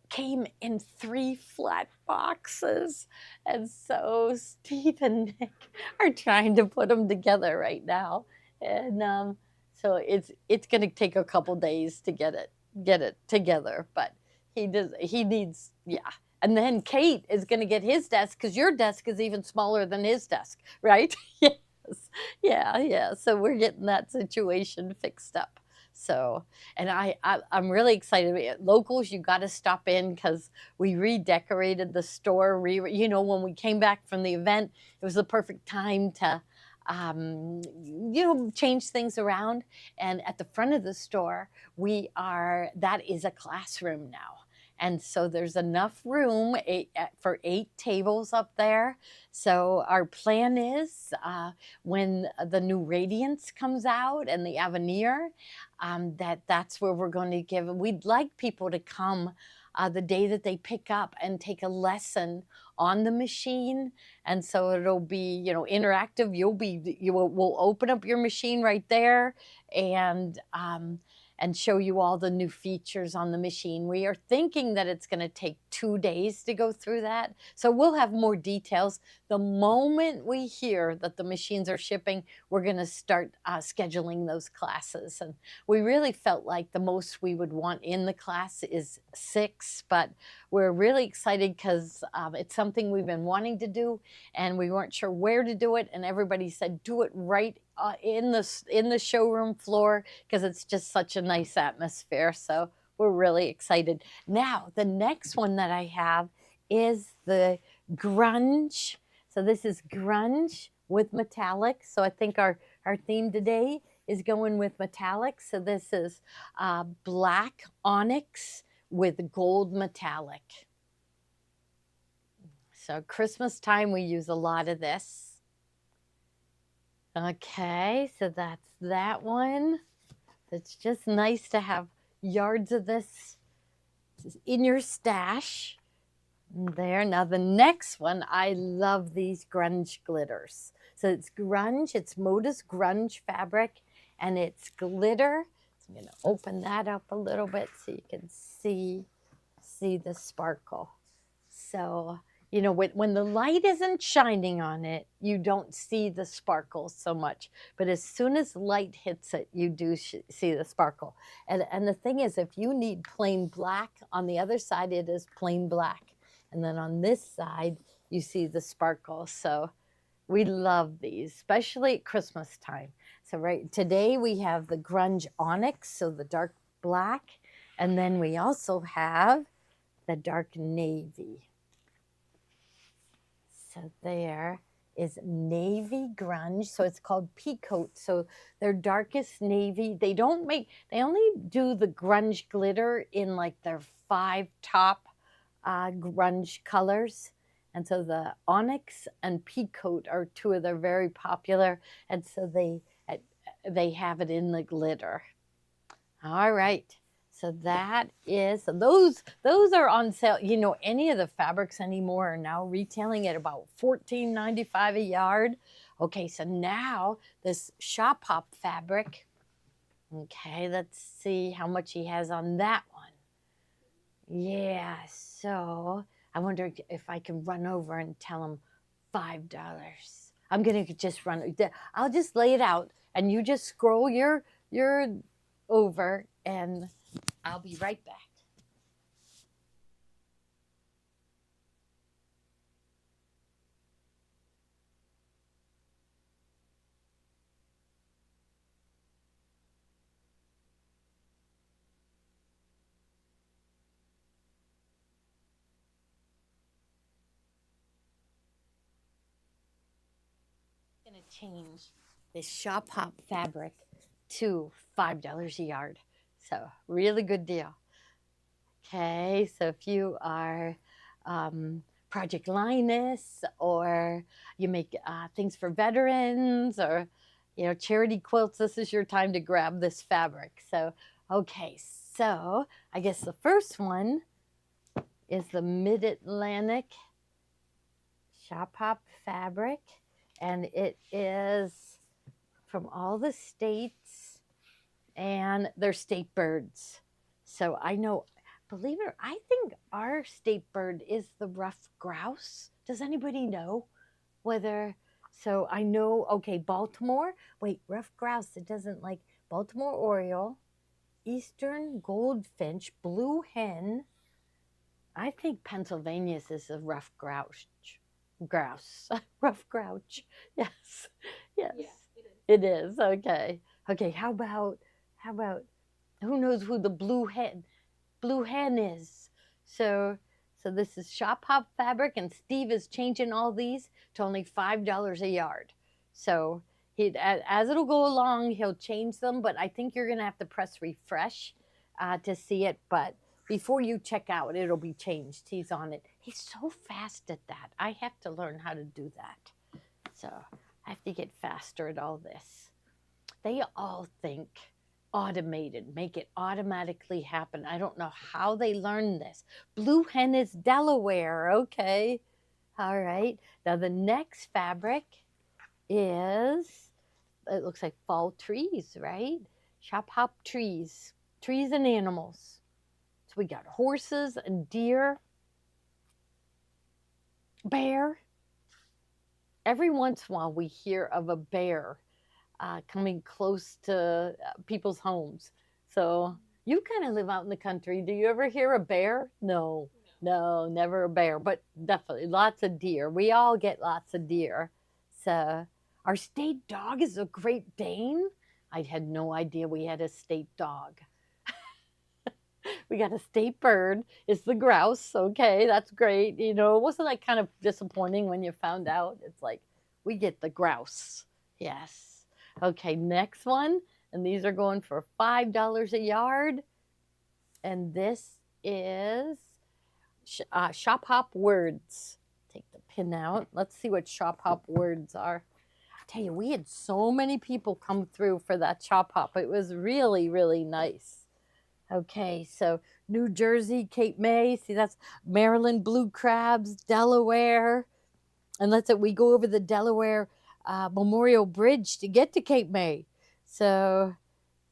came in 3 flat boxes. And so Steve and Nick are trying to put them together right now. And so it's going to take a couple days to get it together, but he needs, yeah. And then Kate is going to get his desk because your desk is even smaller than his desk, right? Yes. Yeah. So we're getting that situation fixed up. So, and I'm really excited. Locals, you got to stop in because we redecorated the store. When we came back from the event, it was the perfect time to, change things around. And at the front of the store, that is a classroom now. And so there's enough room for 8 tables up there. So our plan is when the new Radiance comes out and the Avenir, that's where we're going to give. We'd like people to come the day that they pick up and take a lesson on the machine. And so it'll be, interactive. We'll open up your machine right there and show you all the new features on the machine. We are thinking that it's going to take 2 days to go through that. So we'll have more details. The moment we hear that the machines are shipping, we're going to start scheduling those classes. And we really felt like the most we would want in the class is 6, but we're really excited because it's something we've been wanting to do and we weren't sure where to do it. And everybody said, do it right in the showroom floor because it's just such a nice atmosphere. So we're really excited. Now, the next one that I have is the grunge. So this is grunge with metallic. So I think our theme today is going with metallic. So this is black onyx with gold metallic. So Christmas time, we use a lot of this. Okay, so that's that one. It's just nice to have yards of this in your stash. There. Now the next one, I love these grunge glitters. So it's grunge, it's Moda's grunge fabric, and it's glitter. So I'm going to open that up a little bit so you can see the sparkle. So when the light isn't shining on it, you don't see the sparkle so much. But as soon as light hits it, you do see the sparkle. And the thing is, if you need plain black, on the other side, it is plain black. And then on this side, you see the sparkle. So we love these, especially at Christmas time. So today we have the grunge onyx, so the dark black. And then we also have the dark navy. So there is navy grunge. So it's called Peacoat. So their darkest navy. They only do the grunge glitter in like their 5 top grunge colors. And so the onyx and Peacoat are 2 of their very popular. And so they have it in the glitter. All right. So those are on sale. Any of the fabrics anymore are now retailing at about $14.95 a yard. Okay, so now this Shop Hop fabric. Okay, let's see how much he has on that one. Yeah, so I wonder if I can run over and tell him $5. I'm gonna just I'll just lay it out and you just scroll your over and I'll be right back. change this shop hop fabric to $5 a yard. So really good deal. Okay, so if you are Project Linus, or you make things for veterans, or charity quilts, this is your time to grab this fabric. So okay, so I guess the first one is the Mid-Atlantic Shop Hop fabric, and it is from all the states, and they're state birds. So I know, believe it, I think our state bird is the ruffed grouse. Does anybody know whether? So I know, okay, Baltimore. Wait, ruffed grouse, it doesn't like Baltimore Oriole, Eastern goldfinch, blue hen. I think Pennsylvania's is a ruffed grouse. Grouse. Ruffed grouch. Yes. Yes.
Yeah,
It is. Okay. Okay, how about who knows who the blue hen is? So this is shop hop fabric, and Steve is changing all these to only $5 a yard. So as it'll go along, he'll change them, but I think you're gonna have to press refresh to see it. But before you check out, it'll be changed. He's on it. He's so fast at that. I have to learn how to do that. So I have to get faster at all this. They all think automated, make it automatically happen. I don't know how they learned this. Blue hen is Delaware. Okay. All right. Now the next fabric is, it looks like fall trees, right? Shop hop trees, trees and animals. So we got horses and deer, bear. Every once in a while we hear of a bear coming close to people's homes. So you kind of live out in the country. Do you ever hear a bear? No, never a bear, but definitely lots of deer. We all get lots of deer. So our state dog is a Great Dane. I had no idea we had a state dog. We got a state bird. It's the grouse. Okay, that's great. Wasn't that kind of disappointing when you found out? It's like, we get the grouse. Yes. Okay, next one. And these are going for $5 a yard. And this is shop hop words. Take the pin out. Let's see what shop hop words are. I tell you, we had so many people come through for that shop hop. It was really, really nice. Okay, so New Jersey, Cape May. See, that's Maryland blue crabs, Delaware. And we go over the Delaware Memorial Bridge to get to Cape May. So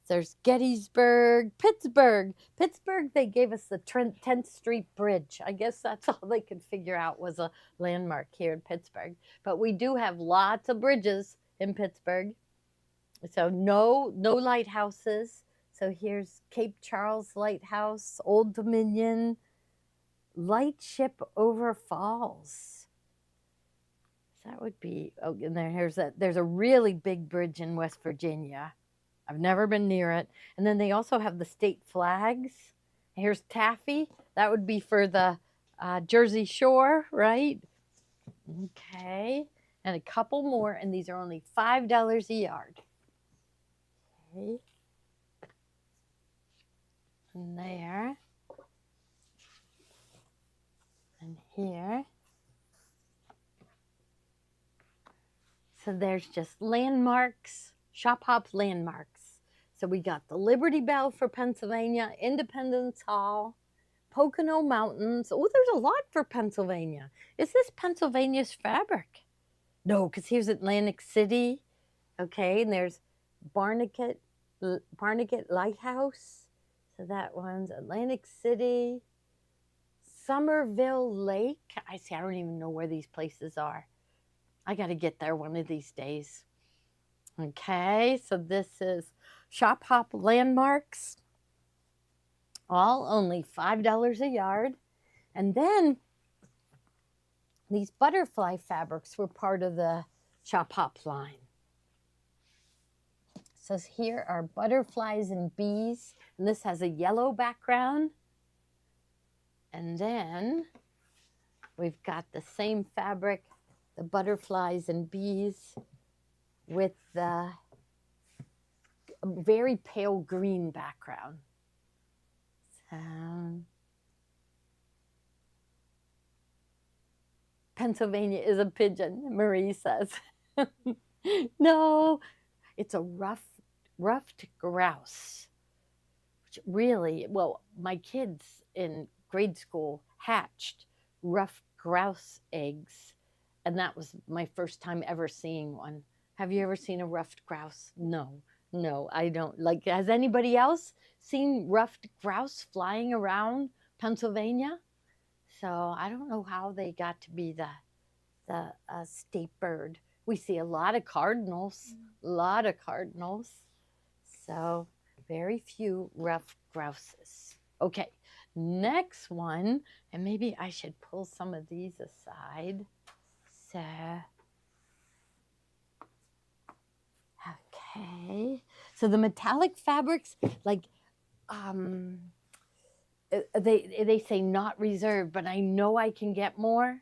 there's Gettysburg, Pittsburgh. Pittsburgh, they gave us the 10th Street Bridge. I guess that's all they could figure out was a landmark here in Pittsburgh. But we do have lots of bridges in Pittsburgh. So no lighthouses. So here's Cape Charles Lighthouse, Old Dominion, Lightship over Falls. That would be, and there's a really big bridge in West Virginia. I've never been near it. And then they also have the state flags. Here's Taffy. That would be for the Jersey Shore, right? Okay. And a couple more, and these are only $5 a yard. Okay. And there. And here. So there's just landmarks, shop hop landmarks. So we got the Liberty Bell for Pennsylvania, Independence Hall, Pocono Mountains. Oh, there's a lot for Pennsylvania. Is this Pennsylvania's fabric? No, because here's Atlantic City. Okay, and there's Barnegat Lighthouse. So that one's Atlantic City. Somerville Lake. I don't even know where these places are. I got to get there one of these days. Okay, so this is Shop Hop Landmarks. All only $5 a yard. And then these butterfly fabrics were part of the Shop Hop line. So here are butterflies and bees. And this has a yellow background. And then we've got the same fabric, the butterflies and bees. with the very pale green background. So, Pennsylvania is a pigeon, Marie says. No, it's a ruffed grouse. Which really, well, my kids in grade school hatched ruffed grouse eggs, and that was my first time ever seeing one. Have you ever seen a ruffed grouse? No, no, I don't. Like, has anybody else seen ruffed grouse flying around Pennsylvania? So I don't know how they got to be the state bird. We see a lot of cardinals, a lot of cardinals. So very few ruffed grouses. Okay, next one, and maybe I should pull some of these aside. So, okay. So the metallic fabrics, like, they say not reserved, but I know I can get more.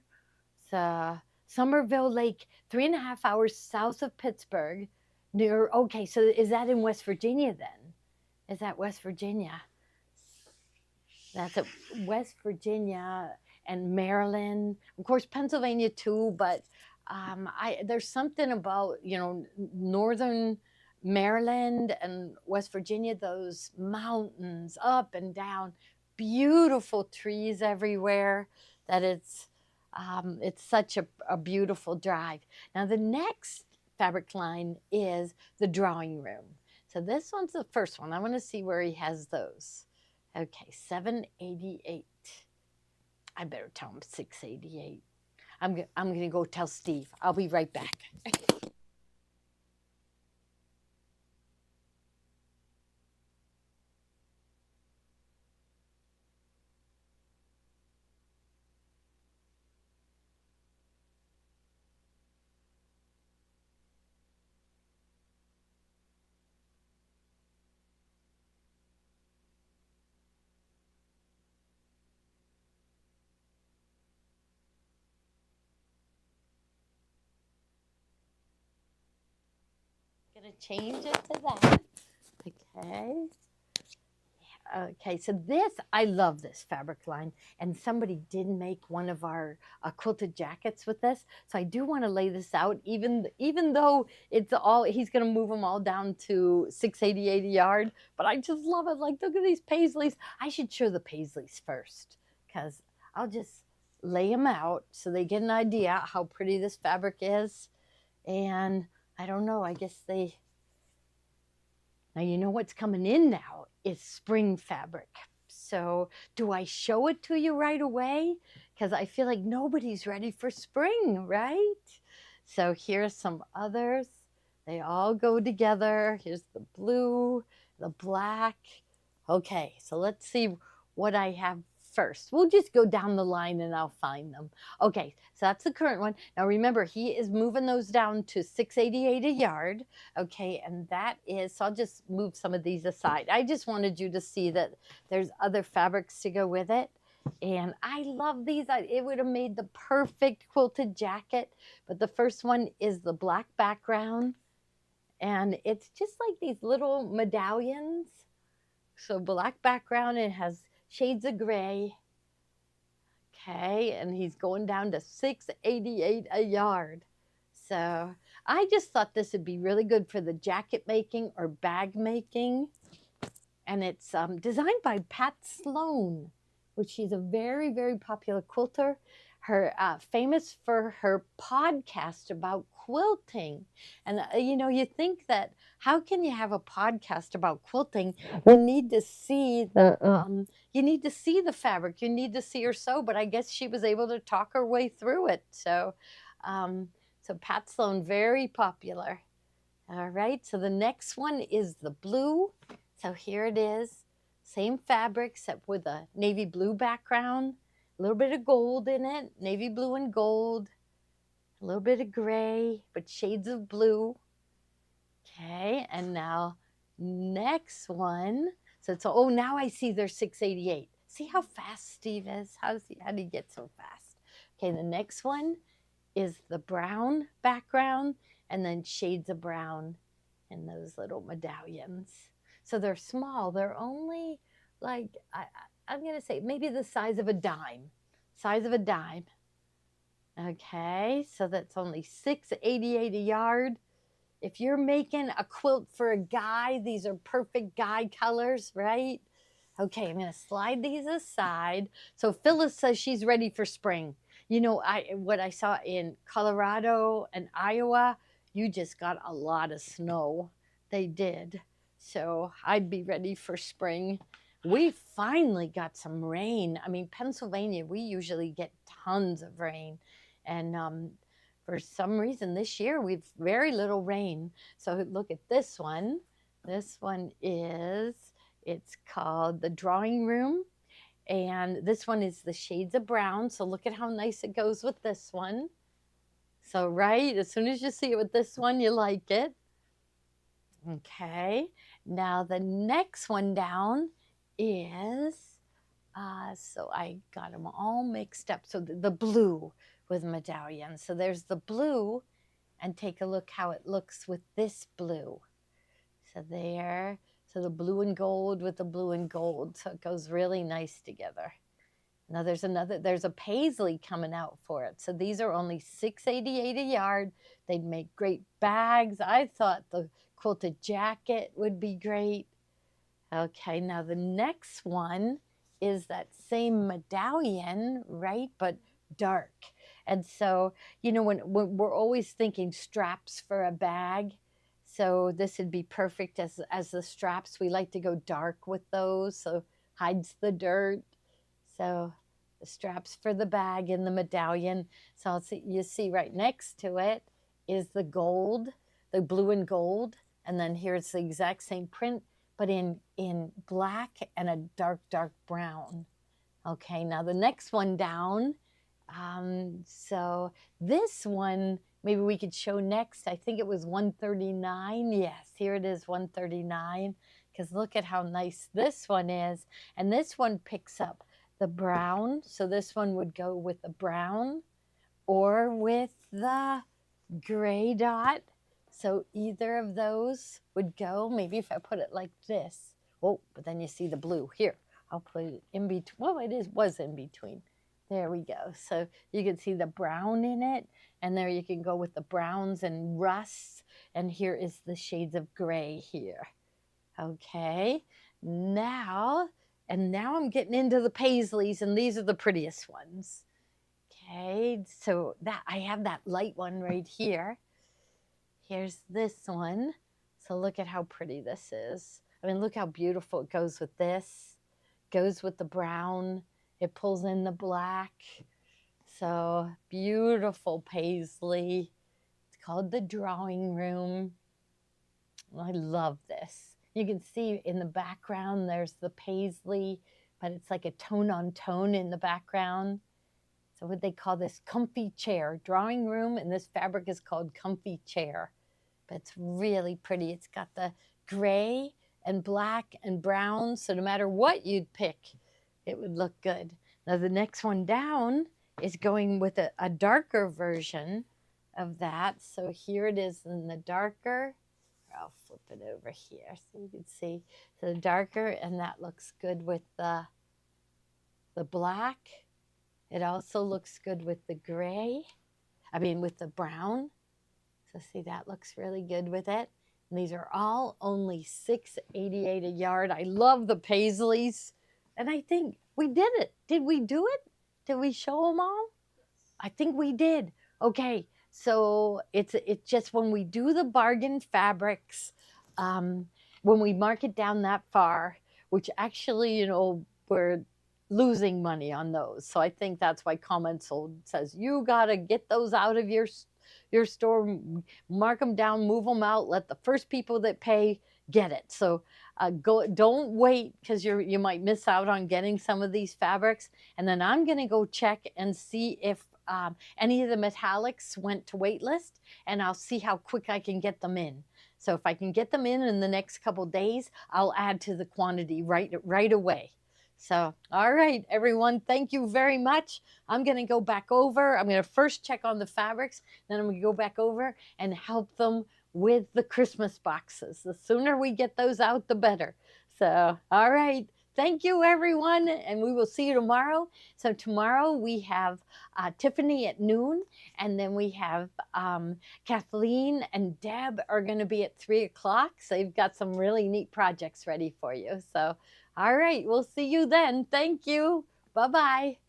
So Somerville Lake, 3.5 hours south of Pittsburgh. Near, okay, so is that in West Virginia then? Is that West Virginia? That's at West Virginia and Maryland, of course, Pennsylvania too. But there's something about northern Maryland and West Virginia, those mountains up and down, beautiful trees everywhere. That it's such a beautiful drive. Now the next fabric line is the drawing room. So this one's the first one. I want to see where he has those. Okay, 788. I better tell him 688. I'm going to go tell Steve. I'll be right back. Going to change it to that. Okay. Okay, so this, I love this fabric line, and somebody did make one of our quilted jackets with this. So I do want to lay this out, even though it's all, he's going to move them all down to 688 a yard, but I just love it. Like, look at these paisleys. I should show the paisleys first, because I'll just lay them out so they get an idea how pretty this fabric is. And I don't know, I guess now you know what's coming in now is spring fabric. So do I show it to you right away? Because I feel like nobody's ready for spring, right? So here's some others. They all go together. Here's the blue, the black. Okay, so let's see what I have first. We'll just go down the line and I'll find them. Okay, so that's the current one. Now remember, he is moving those down to 688 a yard. Okay, and that is, so I'll just move some of these aside. I just wanted you to see that there's other fabrics to go with it. And I love these. It would have made the perfect quilted jacket. But the first one is the black background. And it's just like these little medallions. So black background, it has shades of gray. Okay, and he's going down to 688 a yard. So I just thought this would be really good for the jacket making or bag making. And it's designed by Pat Sloan, which she's a very, very popular quilter. Her famous for her podcast about quilting. And you think that, how can you have a podcast about quilting? You need to see the fabric. You need to see her sew. But I guess she was able to talk her way through it. So Pat Sloan, very popular. All right. So the next one is the blue. So here it is. Same fabric, except with a navy blue background. A little bit of gold in it, navy blue and gold, a little bit of gray, but shades of blue. Okay, and now next one. So it's, oh, now I see there's 688. See how fast Steve is? How did he get so fast? Okay, the next one is the brown background and then shades of brown in those little medallions. So they're small. They're only like, I'm going to say maybe the size of a dime. Size of a dime. Okay, so that's only $6.88 a yard. If you're making a quilt for a guy, these are perfect guy colors, right? Okay, I'm going to slide these aside. So Phyllis says she's ready for spring. You know, what I saw in Colorado and Iowa, you just got a lot of snow. They did. So I'd be ready for spring. We finally got some rain. I mean, Pennsylvania, we usually get tons of rain. And for some reason this year, we've very little rain. So look at this one. This one it's called The Drawing Room. And this one is the shades of brown. So look at how nice it goes with this one. So, right, as soon as you see it with this one, you like it. Okay, now the next one down is, so I got them all mixed up. So the blue with medallions. So there's the blue, and take a look how it looks with this blue. So there, so the blue and gold with the blue and gold. So it goes really nice together. Now there's a paisley coming out for it. So these are only $6.88 a yard. They'd make great bags. I thought the quilted jacket would be great. Okay, now the next one is that same medallion, right? But dark. And so, you know, when we're always thinking straps for a bag. So this would be perfect as the straps. We like to go dark with those, so hides the dirt. So the straps for the bag and the medallion. So you see right next to it is the gold, the blue and gold. And then here's the exact same print, but in black and a dark, dark brown. Okay, now the next one down. So this one, maybe we could show next. I think it was $139. Yes, here it is, $139. Because look at how nice this one is. And this one picks up the brown. So this one would go with the brown or with the gray dot. So either of those would go. Maybe if I put it like this. Oh, but then you see the blue. Here, I'll put it in between. Well, was in between. There we go. So you can see the brown in it. And there you can go with the browns and rusts. And here is the shades of gray here. Okay. Now I'm getting into the paisleys, and these are the prettiest ones. Okay. So I have that light one right here. Here's this one. So look at how pretty this is. I mean, look how beautiful it goes with this. Goes with the brown. It pulls in the black. So beautiful paisley. It's called The Drawing Room. I love this. You can see in the background there's the paisley, but it's like a tone on tone in the background. So what they call this comfy chair, drawing room, and this fabric is called comfy chair. But it's really pretty. It's got the gray and black and brown, so no matter what you'd pick, it would look good. Now the next one down is going with a darker version of that. So here it is in the darker. I'll flip it over here so you can see. So the darker, and that looks good with the black. It also looks good with the gray. I mean with the brown. So see, that looks really good with it. And these are all only $6.88 a yard. I love the paisleys. And I think we did it. Did we do it? Did we show them all? I think we did. Okay, so it's just when we do the bargain fabrics, when we mark it down that far, which actually, you know, we're losing money on those. So I think that's why Commensold says, you got to get those out of your store, mark them down, move them out, let the first people that pay get it. So don't wait, because you might miss out on getting some of these fabrics. And then I'm going to go check and see if any of the metallics went to wait list, and I'll see how quick I can get them in. So if I can get them in the next couple days, I'll add to the quantity right away. So, all right, everyone, thank you very much. I'm going to go back over. I'm going to first check on the fabrics, then I'm going to go back over and help them with the Christmas boxes. The sooner we get those out, the better. So, all right. Thank you, everyone, and we will see you tomorrow. So, tomorrow we have Tiffany at noon, and then we have Kathleen and Deb are going to be at 3 o'clock. So, they've got some really neat projects ready for you. So, all right, we'll see you then. Thank you. Bye bye.